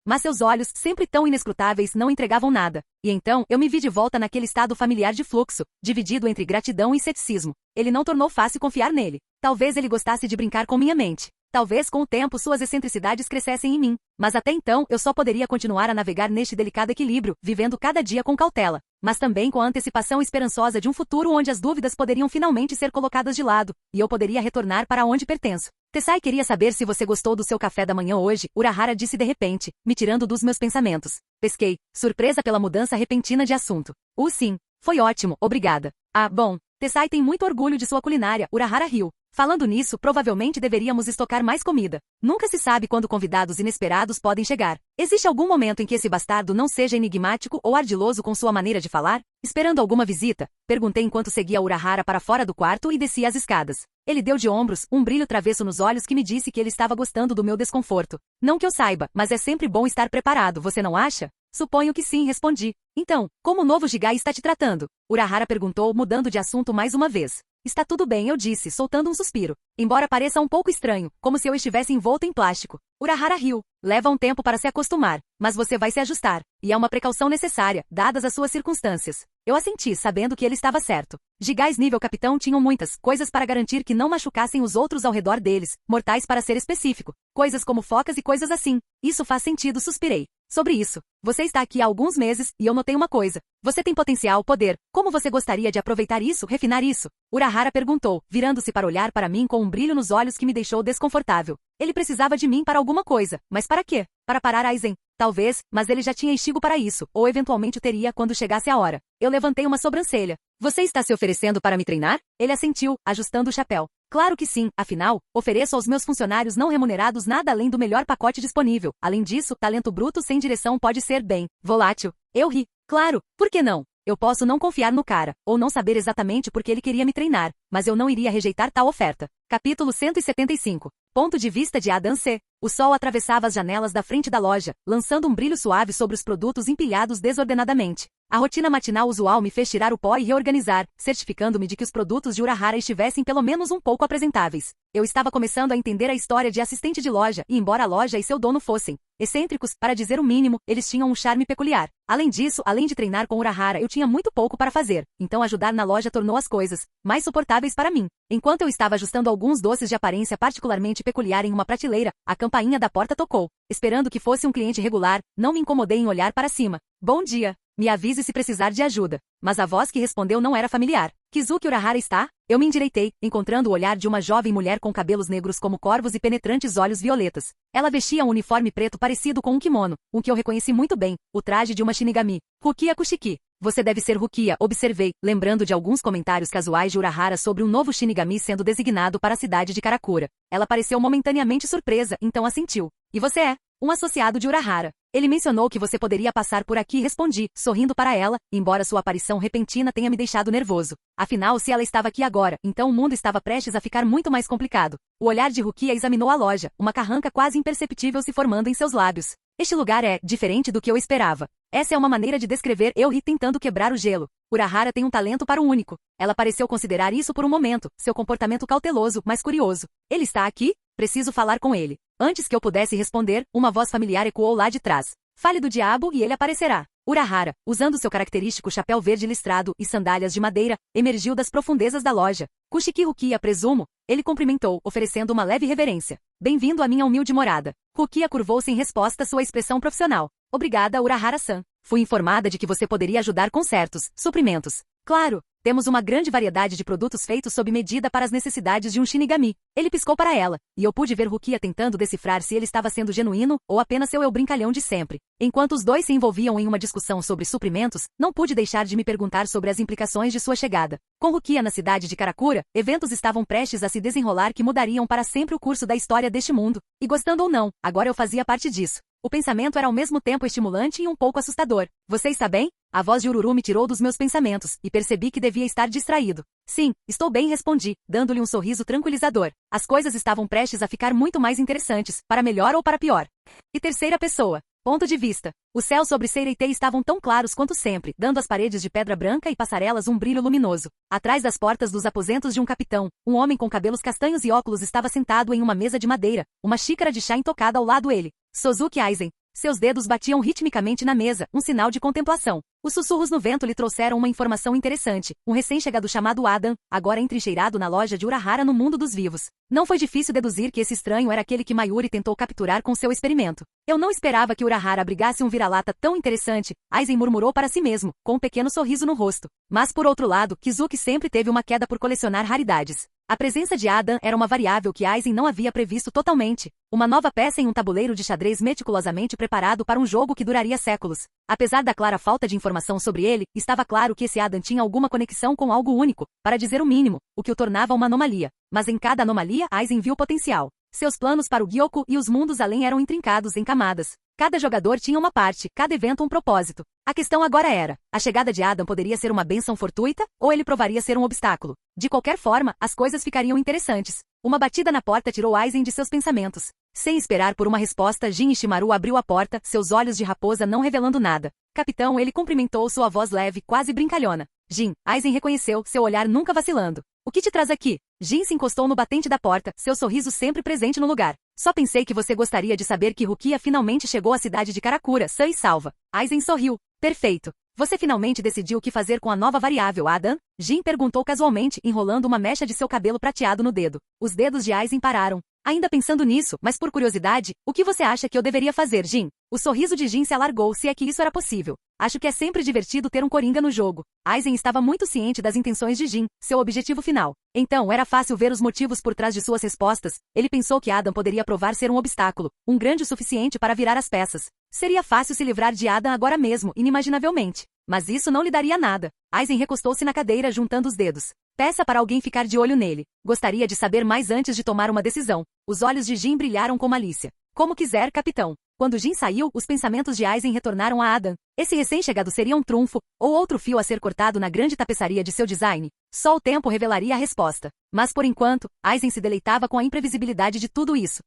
[SPEAKER 2] Mas seus olhos, sempre tão inescrutáveis, não entregavam nada. E então, eu me vi de volta naquele estado familiar de fluxo, dividido entre gratidão e ceticismo. Ele não tornou fácil confiar nele. Talvez ele gostasse de brincar com minha mente. Talvez com o tempo suas excentricidades crescessem em mim. Mas até então, eu só poderia continuar a navegar neste delicado equilíbrio, vivendo cada dia com cautela, mas também com a antecipação esperançosa de um futuro onde as dúvidas poderiam finalmente ser colocadas de lado, e eu poderia retornar para onde pertenço. Tessai queria saber se você gostou do seu café da manhã hoje, Urahara disse de repente, me tirando dos meus pensamentos. Pesquei, surpresa pela mudança repentina de assunto. Sim, foi ótimo, obrigada. Ah, bom, Tessai tem muito orgulho de sua culinária, Urahara riu. Falando nisso, provavelmente deveríamos estocar mais comida. Nunca se sabe quando convidados inesperados podem chegar. Existe algum momento em que esse bastardo não seja enigmático ou ardiloso com sua maneira de falar? Esperando alguma visita? Perguntei enquanto seguia Urahara para fora do quarto e descia as escadas. Ele deu de ombros, um brilho travesso nos olhos que me disse que ele estava gostando do meu desconforto. Não que eu saiba, mas é sempre bom estar preparado, você não acha? Suponho que sim, respondi. Então, como o novo Jigai está te tratando? Urahara perguntou, mudando de assunto mais uma vez. Está tudo bem, eu disse, soltando um suspiro. Embora pareça um pouco estranho, como se eu estivesse envolto em plástico. Urahara riu. Leva um tempo para se acostumar, mas você vai se ajustar. E é uma precaução necessária, dadas as suas circunstâncias. Eu assenti, sabendo que ele estava certo. Jigais nível capitão tinham muitas coisas para garantir que não machucassem os outros ao redor deles, mortais para ser específico. Coisas como focas e coisas assim. Isso faz sentido, suspirei. Sobre isso, você está aqui há alguns meses, e eu notei uma coisa. Você tem potencial, poder. Como você gostaria de aproveitar isso, refinar isso? Urahara perguntou, virando-se para olhar para mim com um brilho nos olhos que me deixou desconfortável. Ele precisava de mim para alguma coisa, mas para quê? Para parar Aizen. Talvez, mas ele já tinha estigo para isso, ou eventualmente o teria quando chegasse a hora. Eu levantei uma sobrancelha. Você está se oferecendo para me treinar? Ele assentiu, ajustando o chapéu. Claro que sim, afinal, ofereço aos meus funcionários não remunerados nada além do melhor pacote disponível. Além disso, talento bruto sem direção pode ser bem volátil. Eu ri. Claro, por que não? Eu posso não confiar no cara, ou não saber exatamente por que ele queria me treinar, mas eu não iria rejeitar tal oferta. Capítulo 175. Ponto de vista de Adam C. O sol atravessava as janelas da frente da loja, lançando um brilho suave sobre os produtos empilhados desordenadamente. A rotina matinal usual me fez tirar o pó e reorganizar, certificando-me de que os produtos de Urahara estivessem pelo menos um pouco apresentáveis. Eu estava começando a entender a história de assistente de loja, e embora a loja e seu dono fossem excêntricos, para dizer o mínimo, eles tinham um charme peculiar. Além disso, além de treinar com Urahara, eu tinha muito pouco para fazer, então ajudar na loja tornou as coisas mais suportáveis para mim. Enquanto eu estava ajustando alguns doces de aparência particularmente peculiar em uma prateleira, a campainha da porta tocou. Esperando que fosse um cliente regular, não me incomodei em olhar para cima. Bom dia. Me avise se precisar de ajuda. Mas a voz que respondeu não era familiar. Kizuki Urahara está? Eu me endireitei, encontrando o olhar de uma jovem mulher com cabelos negros como corvos e penetrantes olhos violetas. Ela vestia um uniforme preto parecido com um kimono, o que eu reconheci muito bem, o traje de uma Shinigami. Rukia Kushiki. Você deve ser Rukia, observei, lembrando de alguns comentários casuais de Urahara sobre um novo Shinigami sendo designado para a cidade de Karakura. Ela pareceu momentaneamente surpresa, então assentiu. E você é? Um associado de Urahara. Ele mencionou que você poderia passar por aqui, respondi, sorrindo para ela, embora sua aparição repentina tenha me deixado nervoso. Afinal, se ela estava aqui agora, então o mundo estava prestes a ficar muito mais complicado. O olhar de Rukia examinou a loja, uma carranca quase imperceptível se formando em seus lábios. Este lugar é diferente do que eu esperava. Essa é uma maneira de descrever Eury tentando quebrar o gelo. Urahara tem um talento para o único. Ela pareceu considerar isso por um momento, seu comportamento cauteloso, mas curioso. Ele está aqui? Preciso falar com ele. Antes que eu pudesse responder, uma voz familiar ecoou lá de trás. Fale do diabo e ele aparecerá. Urahara, usando seu característico chapéu verde listrado e sandálias de madeira, emergiu das profundezas da loja. Kushiki Rukia, presumo? Ele cumprimentou, oferecendo uma leve reverência. Bem-vindo à minha humilde morada. Rukia curvou-se em resposta à sua expressão profissional. Obrigada, Urahara-san. Fui informada de que você poderia ajudar com certos suprimentos. Claro, temos uma grande variedade de produtos feitos sob medida para as necessidades de um Shinigami. Ele piscou para ela, e eu pude ver Rukia tentando decifrar se ele estava sendo genuíno ou apenas seu eu brincalhão de sempre. Enquanto os dois se envolviam em uma discussão sobre suprimentos, não pude deixar de me perguntar sobre as implicações de sua chegada. Com Rukia na cidade de Karakura, eventos estavam prestes a se desenrolar que mudariam para sempre o curso da história deste mundo. E gostando ou não, agora eu fazia parte disso. O pensamento era ao mesmo tempo estimulante e um pouco assustador. Você está bem? A voz de Ururu me tirou dos meus pensamentos, e percebi que devia estar distraído. Sim, estou bem, respondi, dando-lhe um sorriso tranquilizador. As coisas estavam prestes a ficar muito mais interessantes, para melhor ou para pior. E terceira pessoa. Ponto de vista. Os céus sobre Seireitei estavam tão claros quanto sempre, dando às paredes de pedra branca e passarelas um brilho luminoso. Atrás das portas dos aposentos de um capitão, um homem com cabelos castanhos e óculos estava sentado em uma mesa de madeira, uma xícara de chá intocada ao lado dele. Sozuki Aizen. Seus dedos batiam ritmicamente na mesa, um sinal de contemplação. Os sussurros no vento lhe trouxeram uma informação interessante. Um recém-chegado chamado Adam, agora entrincheirado na loja de Urahara no mundo dos vivos. Não foi difícil deduzir que esse estranho era aquele que Mayuri tentou capturar com seu experimento. Eu não esperava que Urahara abrigasse um vira-lata tão interessante, Aizen murmurou para si mesmo, com um pequeno sorriso no rosto. Mas por outro lado, Kizuki sempre teve uma queda por colecionar raridades. A presença de Adam era uma variável que Aizen não havia previsto totalmente. Uma nova peça em um tabuleiro de xadrez meticulosamente preparado para um jogo que duraria séculos. Apesar da clara falta de informação sobre ele, estava claro que esse Adam tinha alguma conexão com algo único, para dizer o mínimo, o que o tornava uma anomalia. Mas em cada anomalia, Aizen viu potencial. Seus planos para o Gyokko e os mundos além eram intrincados em camadas. Cada jogador tinha uma parte, cada evento um propósito. A questão agora era, a chegada de Adam poderia ser uma bênção fortuita, ou ele provaria ser um obstáculo? De qualquer forma, as coisas ficariam interessantes. Uma batida na porta tirou Aizen de seus pensamentos. Sem esperar por uma resposta, Jin Ishimaru abriu a porta, seus olhos de raposa não revelando nada. Capitão, ele cumprimentou sua voz leve, quase brincalhona. Jin, Aizen reconheceu, seu olhar nunca vacilando. O que te traz aqui? Jin se encostou no batente da porta, seu sorriso sempre presente no lugar. Só pensei que você gostaria de saber que Rukia finalmente chegou à cidade de Karakura, sã e salva. Aizen sorriu. Perfeito. Você finalmente decidiu o que fazer com a nova variável, Adam? Jin perguntou casualmente, enrolando uma mecha de seu cabelo prateado no dedo. Os dedos de Aizen pararam. Ainda pensando nisso, mas por curiosidade, o que você acha que eu deveria fazer, Jin? O sorriso de Jin se alargou, se é que isso era possível. Acho que é sempre divertido ter um coringa no jogo. Aizen estava muito ciente das intenções de Jin, seu objetivo final. Então era fácil ver os motivos por trás de suas respostas. Ele pensou que Adam poderia provar ser um obstáculo, um grande o suficiente para virar as peças. Seria fácil se livrar de Adam agora mesmo, inimaginavelmente. Mas isso não lhe daria nada. Aizen recostou-se na cadeira juntando os dedos. Peça para alguém ficar de olho nele. Gostaria de saber mais antes de tomar uma decisão. Os olhos de Jin brilharam com malícia. Como quiser, capitão. Quando Jin saiu, os pensamentos de Aizen retornaram a Adam. Esse recém-chegado seria um trunfo, ou outro fio a ser cortado na grande tapeçaria de seu design. Só o tempo revelaria a resposta. Mas por enquanto, Aizen se deleitava com a imprevisibilidade de tudo isso.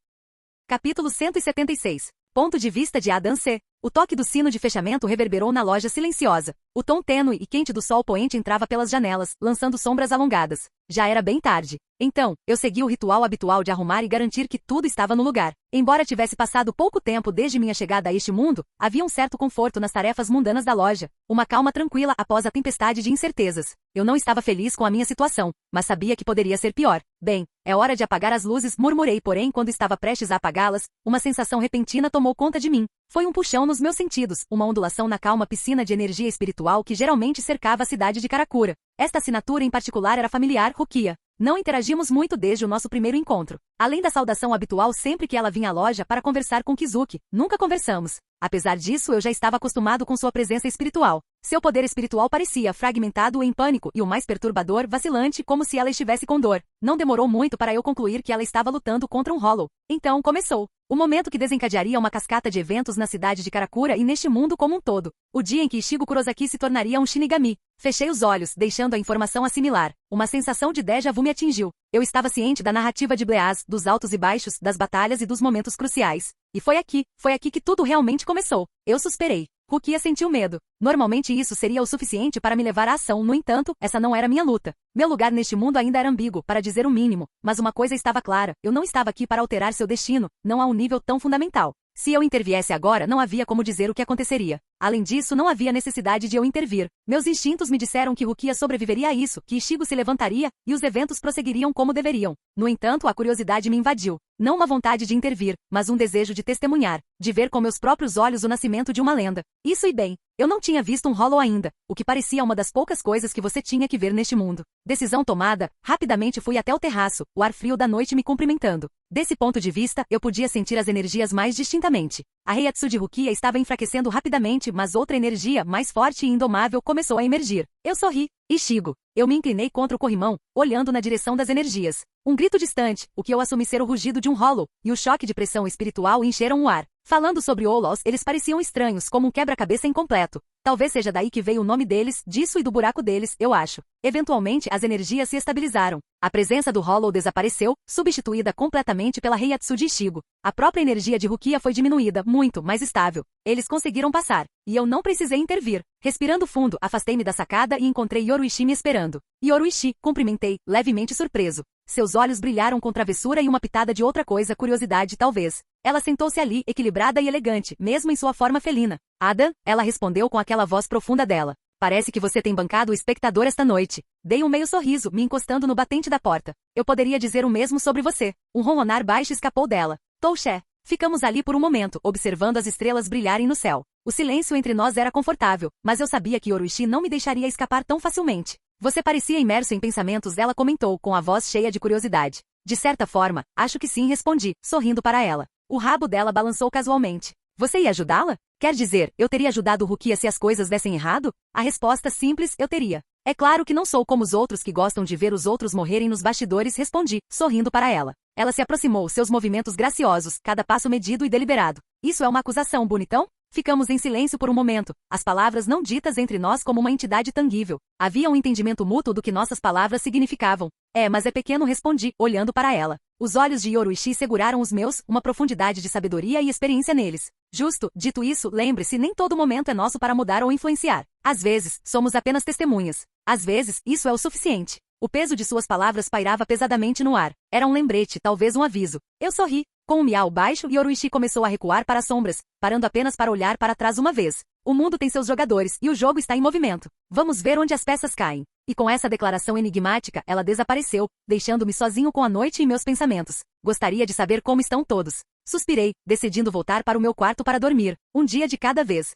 [SPEAKER 2] Capítulo 176. Ponto de vista de Adam C. O toque do sino de fechamento reverberou na loja silenciosa. O tom tênue e quente do sol poente entrava pelas janelas, lançando sombras alongadas. Já era bem tarde. Então, eu segui o ritual habitual de arrumar e garantir que tudo estava no lugar. Embora tivesse passado pouco tempo desde minha chegada a este mundo, havia um certo conforto nas tarefas mundanas da loja. Uma calma tranquila após a tempestade de incertezas. Eu não estava feliz com a minha situação, mas sabia que poderia ser pior. Bem, é hora de apagar as luzes, murmurei, porém quando estava prestes a apagá-las, uma sensação repentina tomou conta de mim. Foi um puxão nos meus sentidos, uma ondulação na calma piscina de energia espiritual que geralmente cercava a cidade de Karakura. Esta assinatura em particular era familiar, Rukia. Não interagimos muito desde o nosso primeiro encontro. Além da saudação habitual sempre que ela vinha à loja para conversar com Kizuki, nunca conversamos. Apesar disso, eu já estava acostumado com sua presença espiritual. Seu poder espiritual parecia fragmentado em pânico e o mais perturbador, vacilante, como se ela estivesse com dor. Não demorou muito para eu concluir que ela estava lutando contra um Hollow. Então começou. O momento que desencadearia uma cascata de eventos na cidade de Karakura e neste mundo como um todo. O dia em que Ishigo Kurosaki se tornaria um Shinigami. Fechei os olhos, deixando a informação assimilar. Uma sensação de déjà vu me atingiu. Eu estava ciente da narrativa de Bleaz, dos altos e baixos, das batalhas e dos momentos cruciais. E foi aqui que tudo realmente começou. Eu suspirei. Rukia sentiu medo. Normalmente isso seria o suficiente para me levar à ação, no entanto, essa não era minha luta. Meu lugar neste mundo ainda era ambíguo, para dizer o mínimo, mas uma coisa estava clara, eu não estava aqui para alterar seu destino, não a um nível tão fundamental. Se eu interviesse agora, não havia como dizer o que aconteceria. Além disso, não havia necessidade de eu intervir. Meus instintos me disseram que Rukia sobreviveria a isso, que Ichigo se levantaria, e os eventos prosseguiriam como deveriam. No entanto, a curiosidade me invadiu. Não uma vontade de intervir, mas um desejo de testemunhar, de ver com meus próprios olhos o nascimento de uma lenda. Isso e bem. Eu não tinha visto um Hollow ainda, o que parecia uma das poucas coisas que você tinha que ver neste mundo. Decisão tomada, rapidamente fui até o terraço, o ar frio da noite me cumprimentando. Desse ponto de vista, eu podia sentir as energias mais distintamente. A Reiatsu de Rukia estava enfraquecendo rapidamente, mas outra energia, mais forte e indomável, começou a emergir. Eu sorri. Ichigo. Eu me inclinei contra o corrimão, olhando na direção das energias. Um grito distante, o que eu assumi ser o rugido de um Hollow, e o choque de pressão espiritual encheram o ar. Falando sobre Hollows, eles pareciam estranhos, como um quebra-cabeça incompleto. Talvez seja daí que veio o nome deles, disso e do buraco deles, eu acho. Eventualmente, as energias se estabilizaram. A presença do Hollow desapareceu, substituída completamente pela Reiatsu de Ichigo. A própria energia de Rukia foi diminuída, muito mais estável. Eles conseguiram passar, e eu não precisei intervir. Respirando fundo, afastei-me da sacada e encontrei Yoruichi me esperando. Yoruichi, cumprimentei, levemente surpreso. Seus olhos brilharam com travessura e uma pitada de outra coisa, curiosidade talvez. Ela sentou-se ali, equilibrada e elegante, mesmo em sua forma felina. Adam, ela respondeu com aquela voz profunda dela. Parece que você tem bancado o espectador esta noite. Dei um meio sorriso, me encostando no batente da porta. Eu poderia dizer o mesmo sobre você. Um ronronar baixo escapou dela. Touché. Ficamos ali por um momento, observando as estrelas brilharem no céu. O silêncio entre nós era confortável, mas eu sabia que Yoruichi não me deixaria escapar tão facilmente. Você parecia imerso em pensamentos, ela comentou, com a voz cheia de curiosidade. De certa forma, acho que sim, respondi, sorrindo para ela. O rabo dela balançou casualmente. Você ia ajudá-la? Quer dizer, eu teria ajudado Rukia se as coisas dessem errado? A resposta simples, eu teria. É claro que não sou como os outros que gostam de ver os outros morrerem nos bastidores, respondi, sorrindo para ela. Ela se aproximou, seus movimentos graciosos, cada passo medido e deliberado. Isso é uma acusação, bonitão? Ficamos em silêncio por um momento, as palavras não ditas entre nós como uma entidade tangível. Havia um entendimento mútuo do que nossas palavras significavam. Mas é pequeno, respondi, olhando para ela. Os olhos de Yoruichi seguraram os meus, uma profundidade de sabedoria e experiência neles. Justo, dito isso, lembre-se, nem todo momento é nosso para mudar ou influenciar. Às vezes, somos apenas testemunhas. Às vezes, isso é o suficiente. O peso de suas palavras pairava pesadamente no ar. Era um lembrete, talvez um aviso. Eu sorri. Com um miau baixo, Yoruichi começou a recuar para as sombras, parando apenas para olhar para trás uma vez. O mundo tem seus jogadores, e o jogo está em movimento. Vamos ver onde as peças caem. E com essa declaração enigmática, ela desapareceu, deixando-me sozinho com a noite e meus pensamentos. Gostaria de saber como estão todos. Suspirei, decidindo voltar para o meu quarto para dormir, um dia de cada vez.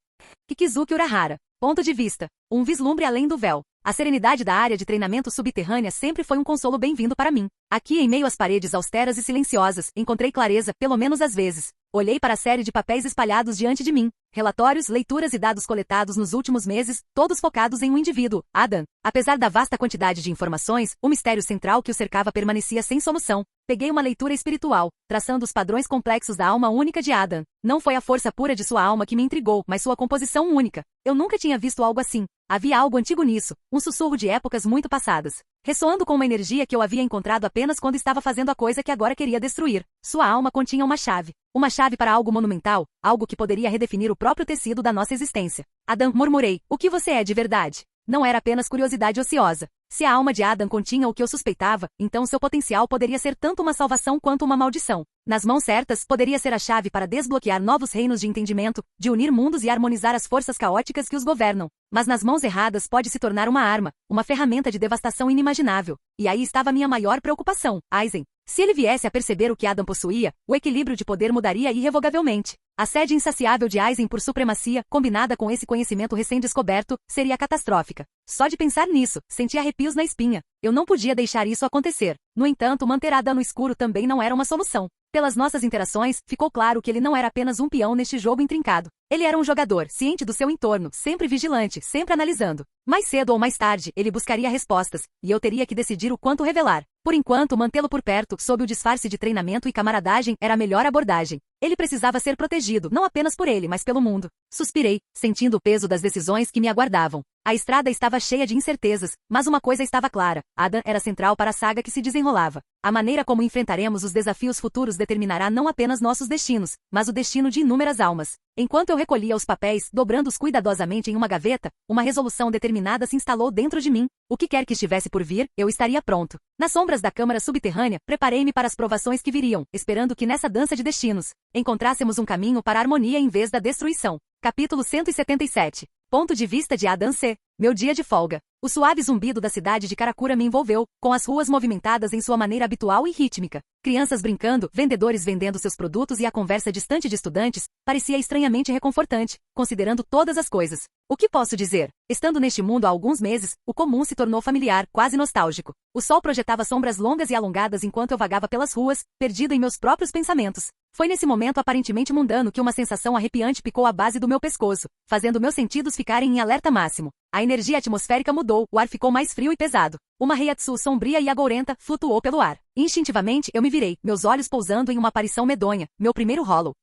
[SPEAKER 2] Kikizuki Urahara. Ponto de vista. Um vislumbre além do véu. A serenidade da área de treinamento subterrânea sempre foi um consolo bem-vindo para mim. Aqui, em meio às paredes austeras e silenciosas, encontrei clareza, pelo menos às vezes. Olhei para a série de papéis espalhados diante de mim. Relatórios, leituras e dados coletados nos últimos meses, todos focados em um indivíduo, Adam. Apesar da vasta quantidade de informações, o mistério central que o cercava permanecia sem solução. Peguei uma leitura espiritual, traçando os padrões complexos da alma única de Adam. Não foi a força pura de sua alma que me intrigou, mas sua composição única. Eu nunca tinha visto algo assim. Havia algo antigo nisso, um sussurro de épocas muito passadas. Ressoando com uma energia que eu havia encontrado apenas quando estava fazendo a coisa que agora queria destruir. Sua alma continha uma chave. Uma chave para algo monumental, algo que poderia redefinir o próprio tecido da nossa existência. Adam, murmurei, o que você é de verdade? Não era apenas curiosidade ociosa. Se a alma de Adam continha o que eu suspeitava, então seu potencial poderia ser tanto uma salvação quanto uma maldição. Nas mãos certas, poderia ser a chave para desbloquear novos reinos de entendimento, de unir mundos e harmonizar as forças caóticas que os governam. Mas nas mãos erradas pode se tornar uma arma, uma ferramenta de devastação inimaginável. E aí estava minha maior preocupação, Aizen. Se ele viesse a perceber o que Adam possuía, o equilíbrio de poder mudaria irrevogavelmente. A sede insaciável de Aizen por supremacia, combinada com esse conhecimento recém-descoberto, seria catastrófica. Só de pensar nisso, senti arrepios na espinha. Eu não podia deixar isso acontecer. No entanto, manter Adam no escuro também não era uma solução. Pelas nossas interações, ficou claro que ele não era apenas um peão neste jogo intrincado. Ele era um jogador, ciente do seu entorno, sempre vigilante, sempre analisando. Mais cedo ou mais tarde, ele buscaria respostas, e eu teria que decidir o quanto revelar. Por enquanto, mantê-lo por perto, sob o disfarce de treinamento e camaradagem, era a melhor abordagem. Ele precisava ser protegido, não apenas por ele, mas pelo mundo. Suspirei, sentindo o peso das decisões que me aguardavam. A estrada estava cheia de incertezas, mas uma coisa estava clara. Adam era central para a saga que se desenrolava. A maneira como enfrentaremos os desafios futuros determinará não apenas nossos destinos, mas o destino de inúmeras almas. Enquanto eu recolhia os papéis, dobrando-os cuidadosamente em uma gaveta, uma resolução determinada se instalou dentro de mim. O que quer que estivesse por vir, eu estaria pronto. Nas sombras da câmara subterrânea, preparei-me para as provações que viriam, esperando que nessa dança de destinos, encontrássemos um caminho para a harmonia em vez da destruição. Capítulo 177. Ponto de vista de Adam C. Meu dia de folga. O suave zumbido da cidade de Karakura me envolveu, com as ruas movimentadas em sua maneira habitual e rítmica. Crianças brincando, vendedores vendendo seus produtos e a conversa distante de estudantes parecia estranhamente reconfortante, considerando todas as coisas. O que posso dizer? Estando neste mundo há alguns meses, o comum se tornou familiar, quase nostálgico. O sol projetava sombras longas e alongadas enquanto eu vagava pelas ruas, perdido em meus próprios pensamentos. Foi nesse momento aparentemente mundano que uma sensação arrepiante picou a base do meu pescoço, fazendo meus sentidos ficarem em alerta máximo. A energia atmosférica mudou, o ar ficou mais frio e pesado. Uma Heiatsu sombria e agourenta flutuou pelo ar. Instintivamente, eu me virei, meus olhos pousando em uma aparição medonha, meu primeiro Hollow.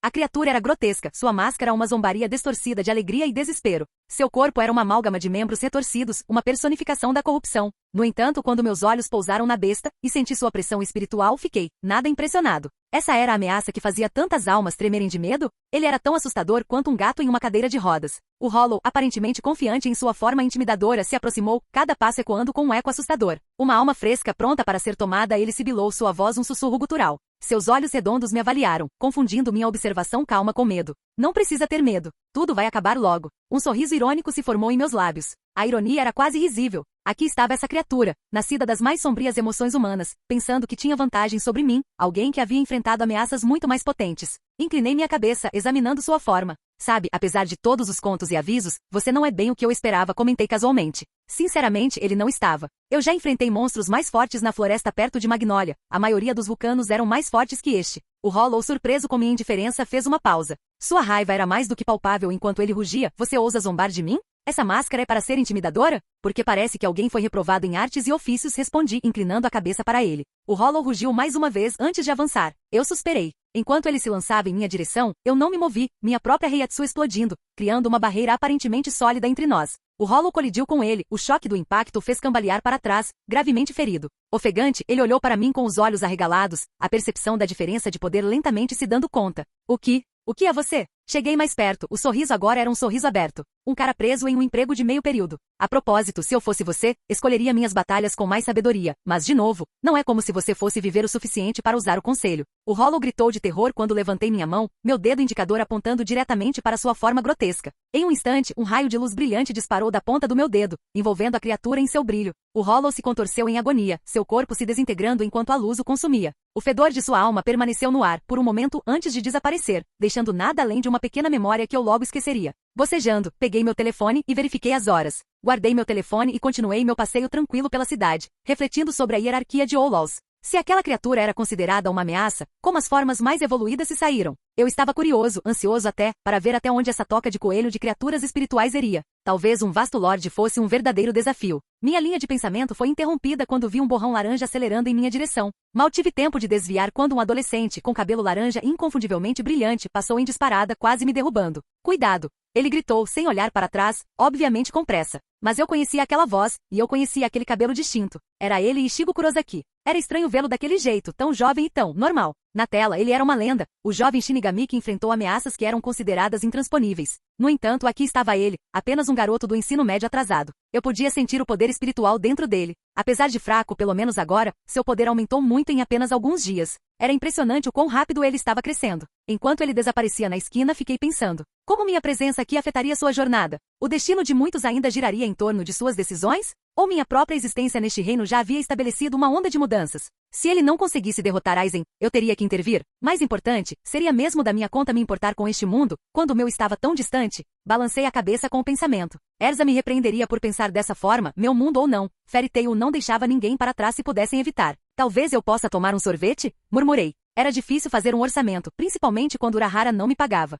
[SPEAKER 2] A criatura era grotesca, sua máscara uma zombaria distorcida de alegria e desespero. Seu corpo era uma amálgama de membros retorcidos, uma personificação da corrupção. No entanto, quando meus olhos pousaram na besta, e senti sua pressão espiritual, fiquei, nada impressionado. Essa era a ameaça que fazia tantas almas tremerem de medo? Ele era tão assustador quanto um gato em uma cadeira de rodas. O Hollow, aparentemente confiante em sua forma intimidadora, se aproximou, cada passo ecoando com um eco assustador. Uma alma fresca pronta para ser tomada, ele sibilou sua voz um sussurro gutural. Seus olhos redondos me avaliaram, confundindo minha observação calma com medo. Não precisa ter medo. Tudo vai acabar logo. Um sorriso irônico se formou em meus lábios. A ironia era quase risível. Aqui estava essa criatura, nascida das mais sombrias emoções humanas, pensando que tinha vantagem sobre mim, alguém que havia enfrentado ameaças muito mais potentes. Inclinei minha cabeça, examinando sua forma. Sabe, apesar de todos os contos e avisos, você não é bem o que eu esperava, comentei casualmente. Sinceramente, ele não estava. Eu já enfrentei monstros mais fortes na floresta perto de Magnólia. A maioria dos vulcanos eram mais fortes que este. O Hollow, surpreso com minha indiferença, fez uma pausa. Sua raiva era mais do que palpável enquanto ele rugia. Você ousa zombar de mim? Essa máscara é para ser intimidadora? Porque parece que alguém foi reprovado em artes e ofícios, respondi, inclinando a cabeça para ele. O Hollow rugiu mais uma vez antes de avançar. Eu suspirei. Enquanto ele se lançava em minha direção, eu não me movi, minha própria Heiatsu explodindo, criando uma barreira aparentemente sólida entre nós. O Hollow colidiu com ele, o choque do impacto o fez cambalear para trás, gravemente ferido. Ofegante, ele olhou para mim com os olhos arregalados, a percepção da diferença de poder lentamente se dando conta. O que é você? Cheguei mais perto, o sorriso agora era um sorriso aberto. Um cara preso em um emprego de meio período. A propósito, se eu fosse você, escolheria minhas batalhas com mais sabedoria. Mas, de novo, não é como se você fosse viver o suficiente para usar o conselho. O Hollow gritou de terror quando levantei minha mão, meu dedo indicador apontando diretamente para sua forma grotesca. Em um instante, um raio de luz brilhante disparou da ponta do meu dedo, envolvendo a criatura em seu brilho. O Hollow se contorceu em agonia, seu corpo se desintegrando enquanto a luz o consumia. O fedor de sua alma permaneceu no ar, por um momento antes de desaparecer, deixando nada além de uma pequena memória que eu logo esqueceria. Bocejando, peguei meu telefone e verifiquei as horas. Guardei meu telefone e continuei meu passeio tranquilo pela cidade, refletindo sobre a hierarquia de Outlaws. Se aquela criatura era considerada uma ameaça, como as formas mais evoluídas se saíram? Eu estava curioso, ansioso até, para ver até onde essa toca de coelho de criaturas espirituais iria. Talvez um vasto lorde fosse um verdadeiro desafio. Minha linha de pensamento foi interrompida quando vi um borrão laranja acelerando em minha direção. Mal tive tempo de desviar quando um adolescente, com cabelo laranja inconfundivelmente brilhante, passou em disparada, quase me derrubando. Cuidado! Ele gritou, sem olhar para trás, obviamente com pressa. Mas eu conhecia aquela voz, e eu conhecia aquele cabelo distinto. Era ele Ichigo Kurosaki. Era estranho vê-lo daquele jeito, tão jovem e tão normal. Na tela, ele era uma lenda, o jovem Shinigami que enfrentou ameaças que eram consideradas intransponíveis. No entanto, aqui estava ele, apenas um garoto do ensino médio atrasado. Eu podia sentir o poder espiritual dentro dele. Apesar de fraco, pelo menos agora, seu poder aumentou muito em apenas alguns dias. Era impressionante o quão rápido ele estava crescendo. Enquanto ele desaparecia na esquina, fiquei pensando. Como minha presença aqui afetaria sua jornada? O destino de muitos ainda giraria em torno de suas decisões? Ou minha própria existência neste reino já havia estabelecido uma onda de mudanças? Se ele não conseguisse derrotar Aizen, eu teria que intervir? Mais importante, seria mesmo da minha conta me importar com este mundo, quando o meu estava tão distante? Balancei a cabeça com o pensamento. Erza me repreenderia por pensar dessa forma, meu mundo ou não. Fairy Tail não deixava ninguém para trás se pudessem evitar. Talvez eu possa tomar um sorvete? Murmurei. Era difícil fazer um orçamento, principalmente quando Urahara não me pagava.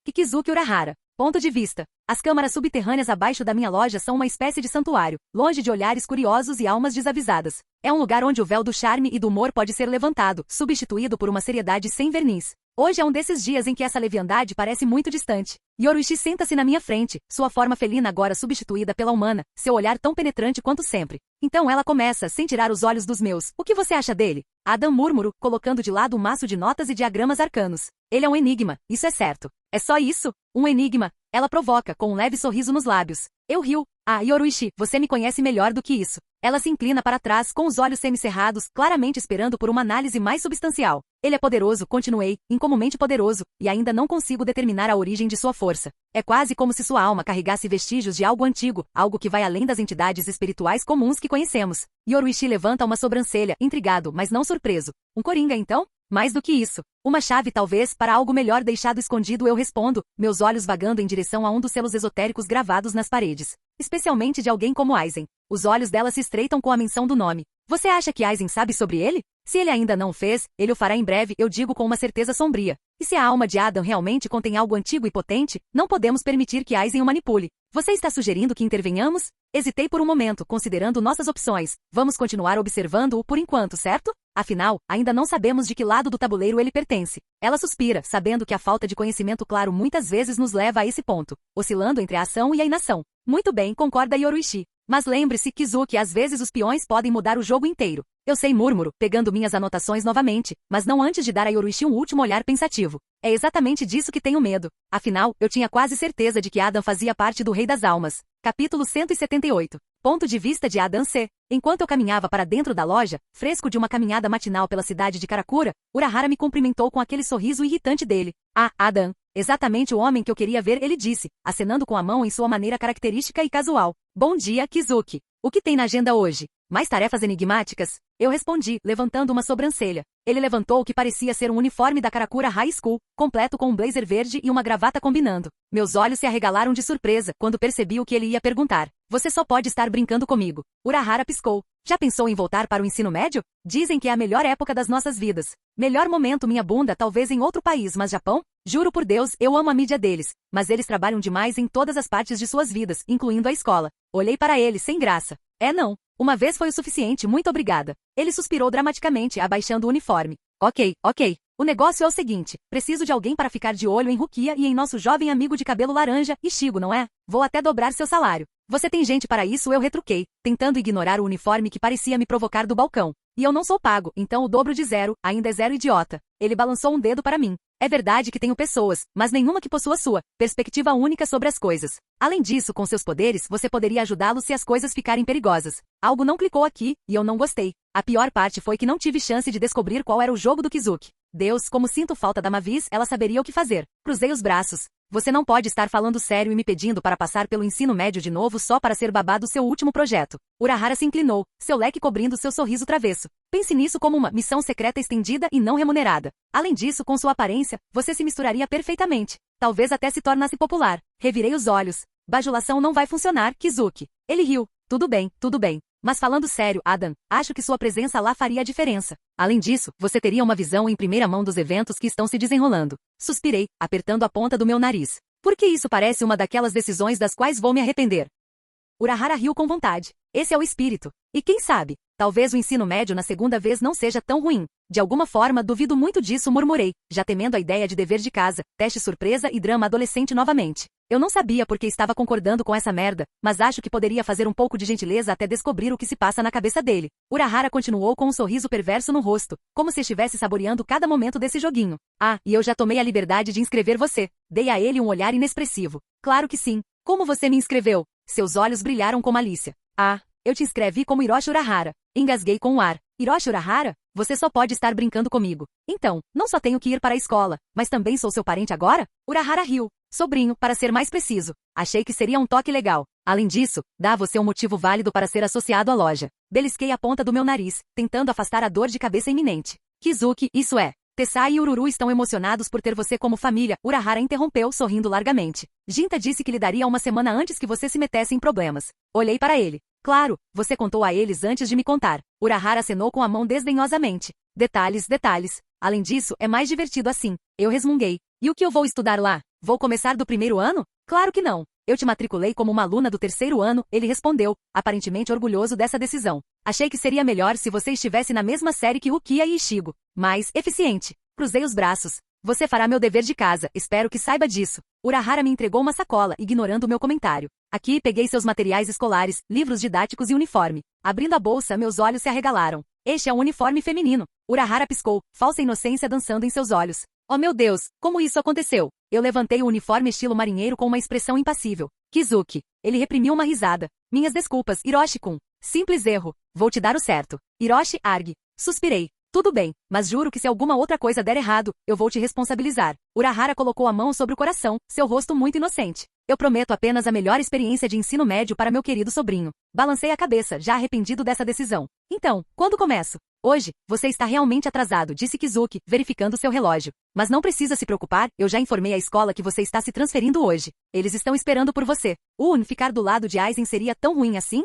[SPEAKER 2] Kikizuki Urahara. Ponto de vista. As câmaras subterrâneas abaixo da minha loja são uma espécie de santuário, longe de olhares curiosos e almas desavisadas. É um lugar onde o véu do charme e do humor pode ser levantado, substituído por uma seriedade sem verniz. Hoje é um desses dias em que essa leviandade parece muito distante. Yoruichi senta-se na minha frente, sua forma felina agora substituída pela humana, seu olhar tão penetrante quanto sempre. Então ela começa, sem tirar os olhos dos meus. O que você acha dele? Adam murmurou, colocando de lado um maço de notas e diagramas arcanos. Ele é um enigma, isso é certo. É só isso? Um enigma? Ela provoca, com um leve sorriso nos lábios. Eu rio. Ah, Yoruichi, você me conhece melhor do que isso. Ela se inclina para trás com os olhos semicerrados, claramente esperando por uma análise mais substancial. Ele é poderoso, continuei, incomumente poderoso, e ainda não consigo determinar a origem de sua força. É quase como se sua alma carregasse vestígios de algo antigo, algo que vai além das entidades espirituais comuns que conhecemos. Yoruichi levanta uma sobrancelha, intrigado, mas não surpreso. Um coringa, então? Mais do que isso. Uma chave talvez para algo melhor deixado escondido, eu respondo, meus olhos vagando em direção a um dos selos esotéricos gravados nas paredes. Especialmente de alguém como Aizen. Os olhos dela se estreitam com a menção do nome. Você acha que Aizen sabe sobre ele? Se ele ainda não o fez, ele o fará em breve, eu digo com uma certeza sombria. E se a alma de Adam realmente contém algo antigo e potente, não podemos permitir que Aizen o manipule. Você está sugerindo que intervenhamos? Hesitei por um momento, considerando nossas opções. Vamos continuar observando-o por enquanto, certo? Afinal, ainda não sabemos de que lado do tabuleiro ele pertence. Ela suspira, sabendo que a falta de conhecimento claro muitas vezes nos leva a esse ponto, oscilando entre a ação e a inação. Muito bem, concorda Yoruichi. Mas lembre-se, Kizuki, às vezes os peões podem mudar o jogo inteiro. Eu sei, murmuro, pegando minhas anotações novamente, mas não antes de dar a Yoruichi um último olhar pensativo. É exatamente disso que tenho medo. Afinal, eu tinha quase certeza de que Adam fazia parte do Rei das Almas. Capítulo 178. Ponto de vista de Adam C. Enquanto eu caminhava para dentro da loja, fresco de uma caminhada matinal pela cidade de Karakura, Urahara me cumprimentou com aquele sorriso irritante dele. Ah, Adam. Exatamente o homem que eu queria ver, ele disse, acenando com a mão em sua maneira característica e casual. Bom dia, Kizuki. O que tem na agenda hoje? Mais tarefas enigmáticas? Eu respondi, levantando uma sobrancelha. Ele levantou o que parecia ser um uniforme da Karakura High School, completo com um blazer verde e uma gravata combinando. Meus olhos se arregalaram de surpresa quando percebi o que ele ia perguntar. Você só pode estar brincando comigo. Urahara piscou. Já pensou em voltar para o ensino médio? Dizem que é a melhor época das nossas vidas. Melhor momento, minha bunda, talvez em outro país, mas Japão? Juro por Deus, eu amo a mídia deles, mas eles trabalham demais em todas as partes de suas vidas, incluindo a escola. Olhei para ele, sem graça. É não. Uma vez foi o suficiente, muito obrigada. Ele suspirou dramaticamente, abaixando o uniforme. Ok. O negócio é o seguinte, preciso de alguém para ficar de olho em Rukia e em nosso jovem amigo de cabelo laranja, Ishigo, não é? Vou até dobrar seu salário. Você tem gente para isso, eu retruquei, tentando ignorar o uniforme que parecia me provocar do balcão. E eu não sou pago, então o dobro de zero, ainda é zero, idiota. Ele balançou um dedo para mim. É verdade que tenho pessoas, mas nenhuma que possua sua perspectiva única sobre as coisas. Além disso, com seus poderes, você poderia ajudá-lo se as coisas ficarem perigosas. Algo não clicou aqui, e eu não gostei. A pior parte foi que não tive chance de descobrir qual era o jogo do Kizuki. Deus, como sinto falta da Mavis, ela saberia o que fazer. Cruzei os braços. Você não pode estar falando sério e me pedindo para passar pelo ensino médio de novo só para ser babado seu último projeto. Urahara se inclinou, seu leque cobrindo seu sorriso travesso. Pense nisso como uma missão secreta estendida e não remunerada. Além disso, com sua aparência, você se misturaria perfeitamente. Talvez até se tornasse popular. Revirei os olhos. Bajulação não vai funcionar, Kizuki. Ele riu. Tudo bem. Mas falando sério, Adam, acho que sua presença lá faria a diferença. Além disso, você teria uma visão em primeira mão dos eventos que estão se desenrolando. Suspirei, apertando a ponta do meu nariz. Porque isso parece uma daquelas decisões das quais vou me arrepender. Urahara riu com vontade. Esse é o espírito. E quem sabe, talvez o ensino médio na segunda vez não seja tão ruim. De alguma forma, duvido muito disso, murmurei, já temendo a ideia de dever de casa, teste surpresa e drama adolescente novamente. Eu não sabia por que estava concordando com essa merda, mas acho que poderia fazer um pouco de gentileza até descobrir o que se passa na cabeça dele. Urahara continuou com um sorriso perverso no rosto, como se estivesse saboreando cada momento desse joguinho. Ah, e eu já tomei a liberdade de inscrever você. Dei a ele um olhar inexpressivo. Claro que sim. Como você me inscreveu? Seus olhos brilharam com malícia. Ah, eu te inscrevi como Hiroshi Urahara. Engasguei com um ar. Hiroshi Urahara? Você só pode estar brincando comigo. Então, não só tenho que ir para a escola, mas também sou seu parente agora? Urahara riu. Sobrinho, para ser mais preciso. Achei que seria um toque legal. Além disso, dá a você um motivo válido para ser associado à loja. Belisquei a ponta do meu nariz, tentando afastar a dor de cabeça iminente. Kizuki, isso é. Tessai e Ururu estão emocionados por ter você como família, Urahara interrompeu, sorrindo largamente. Jinta disse que lhe daria uma semana antes que você se metesse em problemas. Olhei para ele. Claro, você contou a eles antes de me contar. Urahara acenou com a mão desdenhosamente. Detalhes. Além disso, é mais divertido assim. Eu resmunguei. E o que eu vou estudar lá? Vou começar do primeiro ano? Claro que não. Eu te matriculei como uma aluna do terceiro ano, ele respondeu, aparentemente orgulhoso dessa decisão. Achei que seria melhor se você estivesse na mesma série que Rukia e Ishigo. Mais eficiente. Cruzei os braços. Você fará meu dever de casa, espero que saiba disso. Urahara me entregou uma sacola, ignorando o meu comentário. Aqui peguei seus materiais escolares, livros didáticos e uniforme. Abrindo a bolsa, meus olhos se arregalaram. Este é um uniforme feminino. Urahara piscou, falsa inocência dançando em seus olhos. Oh meu Deus, como isso aconteceu? Eu levantei o uniforme estilo marinheiro com uma expressão impassível. Kizuki. Ele reprimiu uma risada. Minhas desculpas, Hiroshi-kun. Simples erro. Vou te dar o certo. Hiroshi, argue. Suspirei. Tudo bem, mas juro que se alguma outra coisa der errado, eu vou te responsabilizar. Urahara colocou a mão sobre o coração, seu rosto muito inocente. Eu prometo apenas a melhor experiência de ensino médio para meu querido sobrinho. Balancei a cabeça, já arrependido dessa decisão. Então, quando começo? Hoje, você está realmente atrasado, disse Kizuki, verificando seu relógio. Mas não precisa se preocupar, eu já informei a escola que você está se transferindo hoje. Eles estão esperando por você. Ficar do lado de Aizen seria tão ruim assim?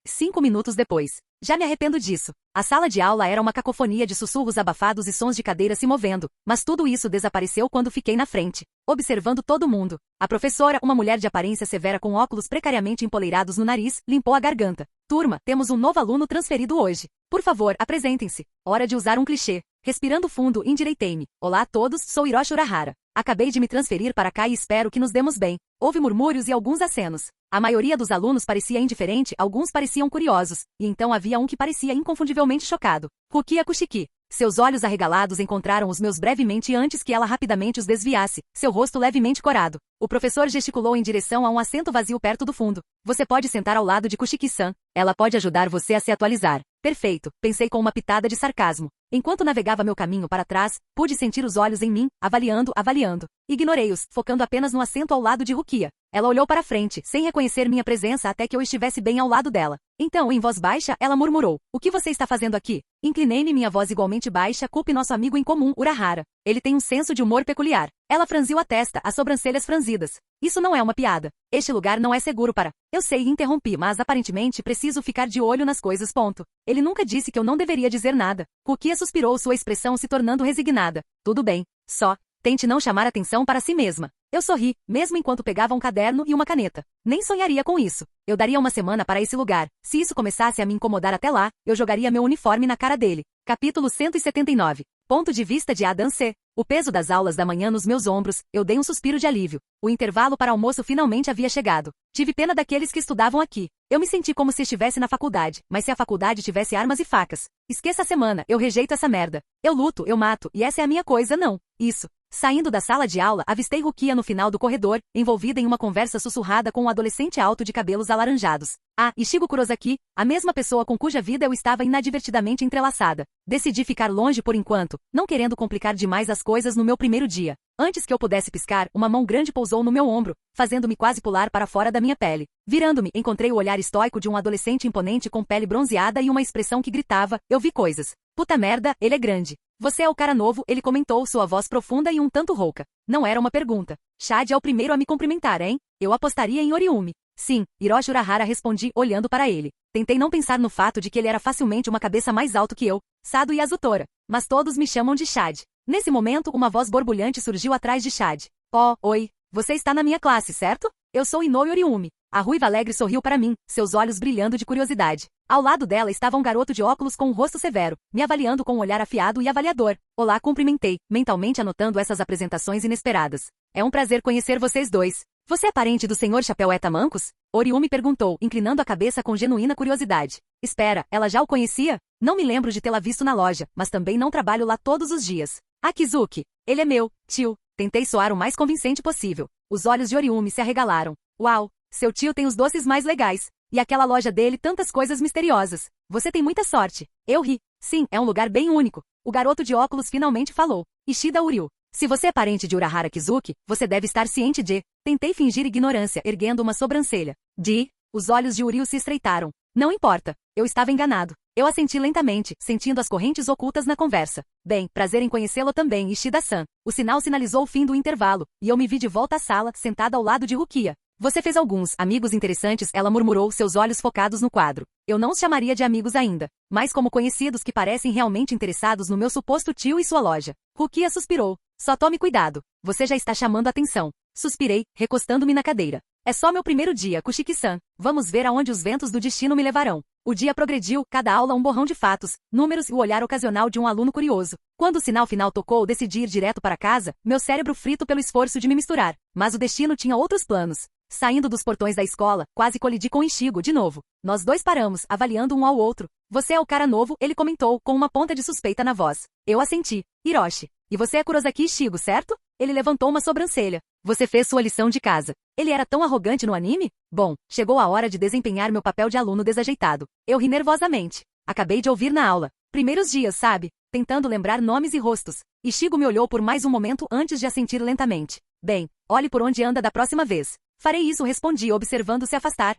[SPEAKER 2] 5 minutos depois. Já me arrependo disso. A sala de aula era uma cacofonia de sussurros abafados e sons de cadeiras se movendo, mas tudo isso desapareceu quando fiquei na frente, observando todo mundo. A professora, uma mulher de aparência severa com óculos precariamente empoleirados no nariz, limpou a garganta. Turma, temos um novo aluno transferido hoje. Por favor, apresentem-se. Hora de usar um clichê. Respirando fundo, endireitei-me. Olá a todos, sou Hiroshi Urahara. Acabei de me transferir para cá e espero que nos demos bem. Houve murmúrios e alguns acenos. A maioria dos alunos parecia indiferente, alguns pareciam curiosos, e então havia um que parecia inconfundivelmente chocado. Rukia Kushiki. Seus olhos arregalados encontraram os meus brevemente antes que ela rapidamente os desviasse, seu rosto levemente corado. O professor gesticulou em direção a um assento vazio perto do fundo. Você pode sentar ao lado de Kushiki-san. Ela pode ajudar você a se atualizar. Perfeito, pensei com uma pitada de sarcasmo. Enquanto navegava meu caminho para trás, pude sentir os olhos em mim, avaliando. Ignorei-os, focando apenas no assento ao lado de Rukia. Ela olhou para frente, sem reconhecer minha presença até que eu estivesse bem ao lado dela. Então, em voz baixa, ela murmurou. O que você está fazendo aqui? Inclinei-me, minha voz igualmente baixa, culpe nosso amigo em comum, Urahara. Ele tem um senso de humor peculiar. Ela franziu a testa, as sobrancelhas franzidas. Isso não é uma piada. Este lugar não é seguro para... Eu sei, interrompi, mas aparentemente preciso ficar de olho nas coisas, ponto. Ele nunca disse que eu não deveria dizer nada. Rukia suspirou, sua expressão se tornando resignada. Tudo bem. Só, tente não chamar atenção para si mesma. Eu sorri, mesmo enquanto pegava um caderno e uma caneta. Nem sonharia com isso. Eu daria uma semana para esse lugar. Se isso começasse a me incomodar até lá, eu jogaria meu uniforme na cara dele. Capítulo 179. Ponto de vista de Adam C. O peso das aulas da manhã nos meus ombros, eu dei um suspiro de alívio. O intervalo para almoço finalmente havia chegado. Tive pena daqueles que estudavam aqui. Eu me senti como se estivesse na faculdade, mas se a faculdade tivesse armas e facas. Esqueça a semana, eu rejeito essa merda. Eu luto, eu mato, e essa é a minha coisa, não. Isso. Saindo da sala de aula, avistei Rukia no final do corredor, envolvida em uma conversa sussurrada com um adolescente alto de cabelos alaranjados. Ishigo Kurosaki, a mesma pessoa com cuja vida eu estava inadvertidamente entrelaçada. Decidi ficar longe por enquanto, não querendo complicar demais as coisas no meu primeiro dia. Antes que eu pudesse piscar, uma mão grande pousou no meu ombro, fazendo-me quase pular para fora da minha pele. Virando-me, encontrei o olhar estoico de um adolescente imponente com pele bronzeada e uma expressão que gritava, eu vi coisas. Puta merda, ele é grande. Você é o cara novo, ele comentou, sua voz profunda e um tanto rouca. Não era uma pergunta. Chad é o primeiro a me cumprimentar, hein? Eu apostaria em Oriumi. Sim, Hiroshi Urahara, respondi, olhando para ele. Tentei não pensar no fato de que ele era facilmente uma cabeça mais alto que eu, Sado e Azutora. Mas todos me chamam de Chad. Nesse momento, uma voz borbulhante surgiu atrás de Chad. Oh, oi. Você está na minha classe, certo? Eu sou Inoue Oriumi. A ruiva alegre sorriu para mim, seus olhos brilhando de curiosidade. Ao lado dela estava um garoto de óculos com um rosto severo, me avaliando com um olhar afiado e avaliador. Olá, cumprimentei, mentalmente anotando essas apresentações inesperadas. É um prazer conhecer vocês dois. Você é parente do Sr. Chapéu Etamancos? Oriumi perguntou, inclinando a cabeça com genuína curiosidade. Espera, ela já o conhecia? Não me lembro de tê-la visto na loja, mas também não trabalho lá todos os dias. Kizuki. Ele é meu, tio. Tentei soar o mais convincente possível. Os olhos de Oriumi se arregalaram. Uau, seu tio tem os doces mais legais. E aquela loja dele tantas coisas misteriosas. Você tem muita sorte. Eu ri. Sim, é um lugar bem único. O garoto de óculos finalmente falou. Ishida Uryu. Se você é parente de Urahara Kizuki, você deve estar ciente de... Tentei fingir ignorância, erguendo uma sobrancelha. Os olhos de Uryu se estreitaram. Não importa. Eu estava enganado. Eu assenti lentamente, sentindo as correntes ocultas na conversa. Bem, prazer em conhecê-lo também, Ishida-san. O sinal sinalizou o fim do intervalo, e eu me vi de volta à sala, sentada ao lado de Rukia. Você fez alguns amigos interessantes, ela murmurou, seus olhos focados no quadro. Eu não os chamaria de amigos ainda, mas como conhecidos que parecem realmente interessados no meu suposto tio e sua loja. Rukia suspirou. Só tome cuidado. Você já está chamando a atenção. Suspirei, recostando-me na cadeira. É só meu primeiro dia, Kushiki-san. Vamos ver aonde os ventos do destino me levarão. O dia progrediu, cada aula um borrão de fatos, números e o olhar ocasional de um aluno curioso. Quando o sinal final tocou, decidi ir direto para casa, meu cérebro frito pelo esforço de me misturar. Mas o destino tinha outros planos. Saindo dos portões da escola, quase colidi com Ishigo de novo. Nós dois paramos, avaliando um ao outro. Você é o cara novo, ele comentou, com uma ponta de suspeita na voz. Eu assenti. Hiroshi. E você é Kurosaki Shigo, certo? Ele levantou uma sobrancelha. Você fez sua lição de casa. Ele era tão arrogante no anime? Bom, chegou a hora de desempenhar meu papel de aluno desajeitado. Eu ri nervosamente. Acabei de ouvir na aula. Primeiros dias, sabe? Tentando lembrar nomes e rostos. Ishigo me olhou por mais um momento antes de assentir lentamente. Bem, olhe por onde anda da próxima vez. Farei isso, respondi, observando se afastar.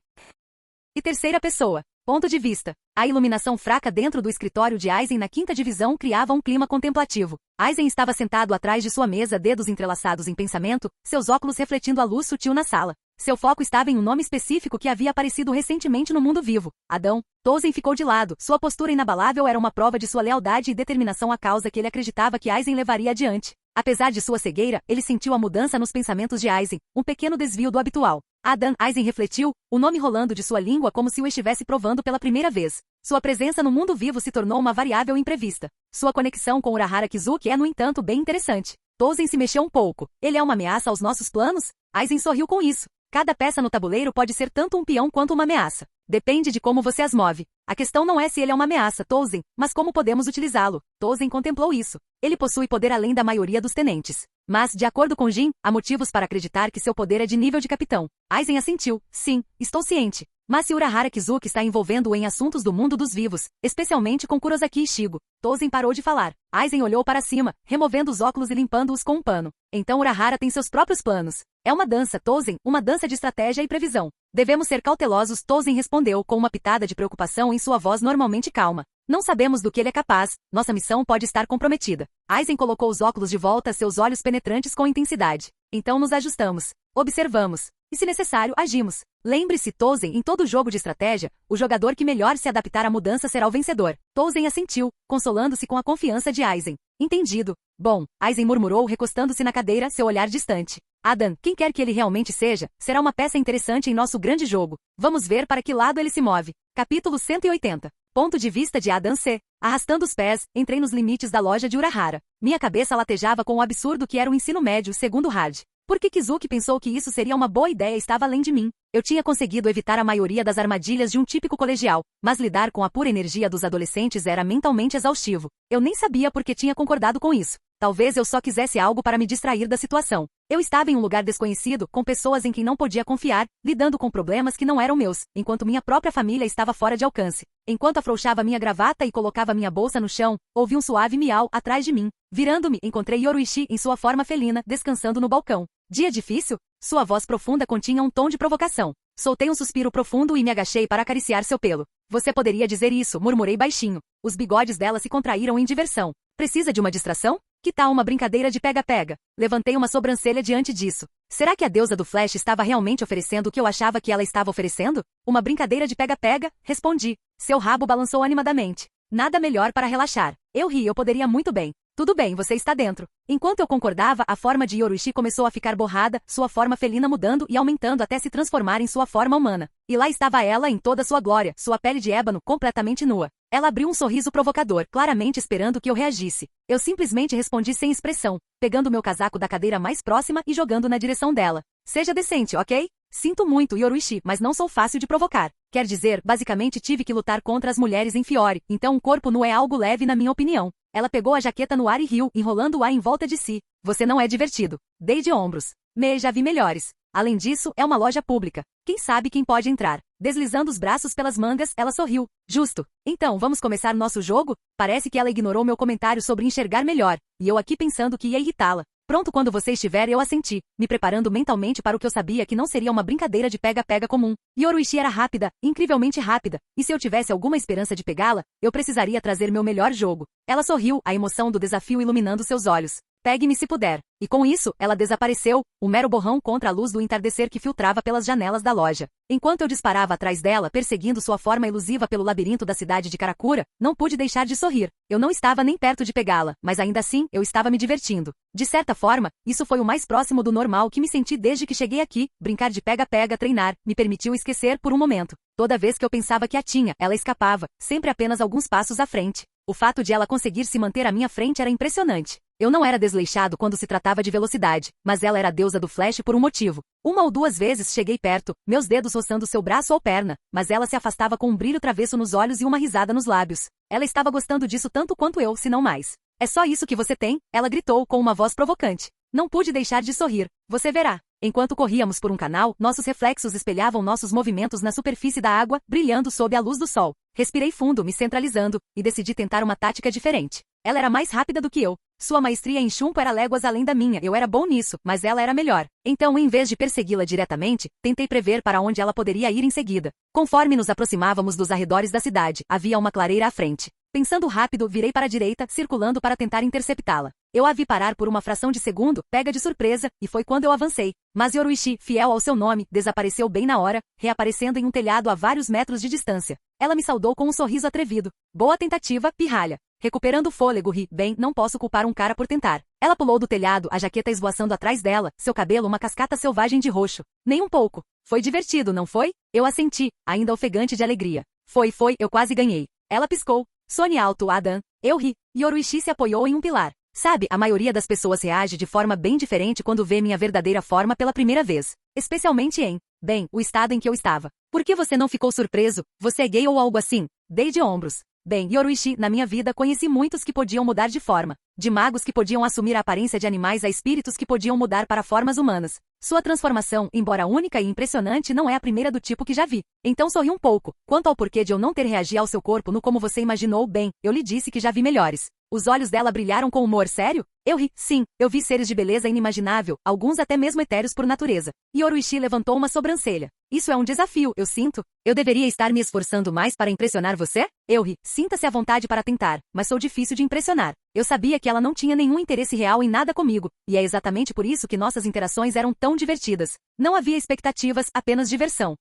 [SPEAKER 2] E terceira pessoa. Ponto de vista. A iluminação fraca dentro do escritório de Aizen na quinta divisão criava um clima contemplativo. Aizen estava sentado atrás de sua mesa, dedos entrelaçados em pensamento, seus óculos refletindo a luz sutil na sala. Seu foco estava em um nome específico que havia aparecido recentemente no mundo vivo. Adão. Tozen ficou de lado. Sua postura inabalável era uma prova de sua lealdade e determinação à causa que ele acreditava que Aizen levaria adiante. Apesar de sua cegueira, ele sentiu a mudança nos pensamentos de Aizen, um pequeno desvio do habitual. Adan, Aizen refletiu, o nome rolando de sua língua como se o estivesse provando pela primeira vez. Sua presença no mundo vivo se tornou uma variável imprevista. Sua conexão com Urahara Kizuki é, no entanto, bem interessante. Tozen se mexeu um pouco. Ele é uma ameaça aos nossos planos? Aizen sorriu com isso. Cada peça no tabuleiro pode ser tanto um peão quanto uma ameaça. Depende de como você as move. A questão não é se ele é uma ameaça, Tozen, mas como podemos utilizá-lo. Tozen contemplou isso. Ele possui poder além da maioria dos tenentes. Mas, de acordo com Jin, há motivos para acreditar que seu poder é de nível de capitão. Aizen assentiu. Sim, estou ciente. Mas se Urahara Kizuki está envolvendo-o em assuntos do mundo dos vivos, especialmente com Kurosaki Shigo. Tozen parou de falar. Aizen olhou para cima, removendo os óculos e limpando-os com um pano. Então Urahara tem seus próprios planos. É uma dança, Tozen, uma dança de estratégia e previsão. Devemos ser cautelosos, Tozen respondeu com uma pitada de preocupação em sua voz normalmente calma. Não sabemos do que ele é capaz, nossa missão pode estar comprometida. Aizen colocou os óculos de volta a seus olhos penetrantes com intensidade. Então nos ajustamos. Observamos. E se necessário, agimos. Lembre-se, Tozen, em todo jogo de estratégia, o jogador que melhor se adaptar à mudança será o vencedor. Tozen assentiu, consolando-se com a confiança de Aizen. Entendido. Bom, Aizen murmurou, recostando-se na cadeira, seu olhar distante. Adan, quem quer que ele realmente seja, será uma peça interessante em nosso grande jogo. Vamos ver para que lado ele se move. Capítulo 180. Ponto de vista de Adan C. Arrastando os pés, entrei nos limites da loja de Urahara. Minha cabeça latejava com o absurdo que era o ensino médio, segundo Hard. Por que Kizuki pensou que isso seria uma boa ideia estava além de mim. Eu tinha conseguido evitar a maioria das armadilhas de um típico colegial, mas lidar com a pura energia dos adolescentes era mentalmente exaustivo. Eu nem sabia por que tinha concordado com isso. Talvez eu só quisesse algo para me distrair da situação. Eu estava em um lugar desconhecido, com pessoas em quem não podia confiar, lidando com problemas que não eram meus, enquanto minha própria família estava fora de alcance. Enquanto afrouxava minha gravata e colocava minha bolsa no chão, ouvi um suave miau atrás de mim. Virando-me, encontrei Yoruichi em sua forma felina, descansando no balcão. Dia difícil? Sua voz profunda continha um tom de provocação. Soltei um suspiro profundo e me agachei para acariciar seu pelo. Você poderia dizer isso, murmurei baixinho. Os bigodes dela se contraíram em diversão. Precisa de uma distração? Que tal uma brincadeira de pega-pega? Levantei uma sobrancelha diante disso. Será que a deusa do Flash estava realmente oferecendo o que eu achava que ela estava oferecendo? Uma brincadeira de pega-pega? Respondi. Seu rabo balançou animadamente. Nada melhor para relaxar. Eu ri, eu poderia muito bem. Tudo bem, você está dentro. Enquanto eu concordava, a forma de Yoruichi começou a ficar borrada, sua forma felina mudando e aumentando até se transformar em sua forma humana. E lá estava ela em toda sua glória, sua pele de ébano completamente nua. Ela abriu um sorriso provocador, claramente esperando que eu reagisse. Eu simplesmente respondi sem expressão, pegando meu casaco da cadeira mais próxima e jogando na direção dela. Seja decente, ok? Sinto muito, Yoruichi, mas não sou fácil de provocar. Quer dizer, basicamente tive que lutar contra as mulheres em Fiore, então um corpo nu é algo leve na minha opinião. Ela pegou a jaqueta no ar e riu, enrolando-a em volta de si. Você não é divertido. Dei de ombros. Já vi melhores. Além disso, é uma loja pública. Quem sabe quem pode entrar? Deslizando os braços pelas mangas, ela sorriu. Justo. Então, vamos começar nosso jogo? Parece que ela ignorou meu comentário sobre enxergar melhor, e eu aqui pensando que ia irritá-la. Pronto, quando você estiver, eu assenti, me preparando mentalmente para o que eu sabia que não seria uma brincadeira de pega-pega comum. Yoruichi era rápida, incrivelmente rápida, e se eu tivesse alguma esperança de pegá-la, eu precisaria trazer meu melhor jogo. Ela sorriu, a emoção do desafio iluminando seus olhos. Pegue-me se puder. E com isso, ela desapareceu, um mero borrão contra a luz do entardecer que filtrava pelas janelas da loja. Enquanto eu disparava atrás dela, perseguindo sua forma elusiva pelo labirinto da cidade de Karakura, não pude deixar de sorrir. Eu não estava nem perto de pegá-la, mas ainda assim, eu estava me divertindo. De certa forma, isso foi o mais próximo do normal que me senti desde que cheguei aqui. Brincar de pega-pega, treinar, me permitiu esquecer por um momento. Toda vez que eu pensava que a tinha, ela escapava, sempre apenas alguns passos à frente. O fato de ela conseguir se manter à minha frente era impressionante. Eu não era desleixado quando se tratava de velocidade, mas ela era a deusa do flash por um motivo. Uma ou duas vezes cheguei perto, meus dedos roçando seu braço ou perna, mas ela se afastava com um brilho travesso nos olhos e uma risada nos lábios. Ela estava gostando disso tanto quanto eu, se não mais. É só isso que você tem? Ela gritou com uma voz provocante. Não pude deixar de sorrir. Você verá. Enquanto corríamos por um canal, nossos reflexos espelhavam nossos movimentos na superfície da água, brilhando sob a luz do sol. Respirei fundo, me centralizando, e decidi tentar uma tática diferente. Ela era mais rápida do que eu. Sua maestria em chumbo era léguas além da minha, eu era bom nisso, mas ela era melhor. Então, em vez de persegui-la diretamente, tentei prever para onde ela poderia ir em seguida. Conforme nos aproximávamos dos arredores da cidade, havia uma clareira à frente. Pensando rápido, virei para a direita, circulando para tentar interceptá-la. Eu a vi parar por uma fração de segundo, pega de surpresa, e foi quando eu avancei. Mas Yoruichi, fiel ao seu nome, desapareceu bem na hora, reaparecendo em um telhado a vários metros de distância. Ela me saudou com um sorriso atrevido. Boa tentativa, pirralha. Recuperando o fôlego, ri. Bem, não posso culpar um cara por tentar. Ela pulou do telhado, a jaqueta esvoaçando atrás dela, seu cabelo uma cascata selvagem de roxo. Nem um pouco. Foi divertido, não foi? Eu assenti, ainda ofegante de alegria. Foi, eu quase ganhei. Ela piscou. Sone alto, Adam. Eu ri. Yoruichi se apoiou em um pilar. Sabe, a maioria das pessoas reage de forma bem diferente quando vê minha verdadeira forma pela primeira vez. Especialmente bem, o estado em que eu estava. Por que você não ficou surpreso? Você é gay ou algo assim? Dei de ombros. Bem, Yoruichi, na minha vida conheci muitos que podiam mudar de forma. De magos que podiam assumir a aparência de animais a espíritos que podiam mudar para formas humanas. Sua transformação, embora única e impressionante, não é a primeira do tipo que já vi. Então sorri um pouco. Quanto ao porquê de eu não ter reagido ao seu corpo no como você imaginou, bem, eu lhe disse que já vi melhores. Os olhos dela brilharam com humor sério? Eu ri. Sim, eu vi seres de beleza inimaginável, alguns até mesmo etéreos por natureza. Yoruichi levantou uma sobrancelha. Isso é um desafio, eu sinto. Eu deveria estar me esforçando mais para impressionar você? Eu ri. Sinta-se à vontade para tentar, mas sou difícil de impressionar. Eu sabia que ela não tinha nenhum interesse real em nada comigo, e é exatamente por isso que nossas interações eram tão divertidas. Não havia expectativas, apenas diversão.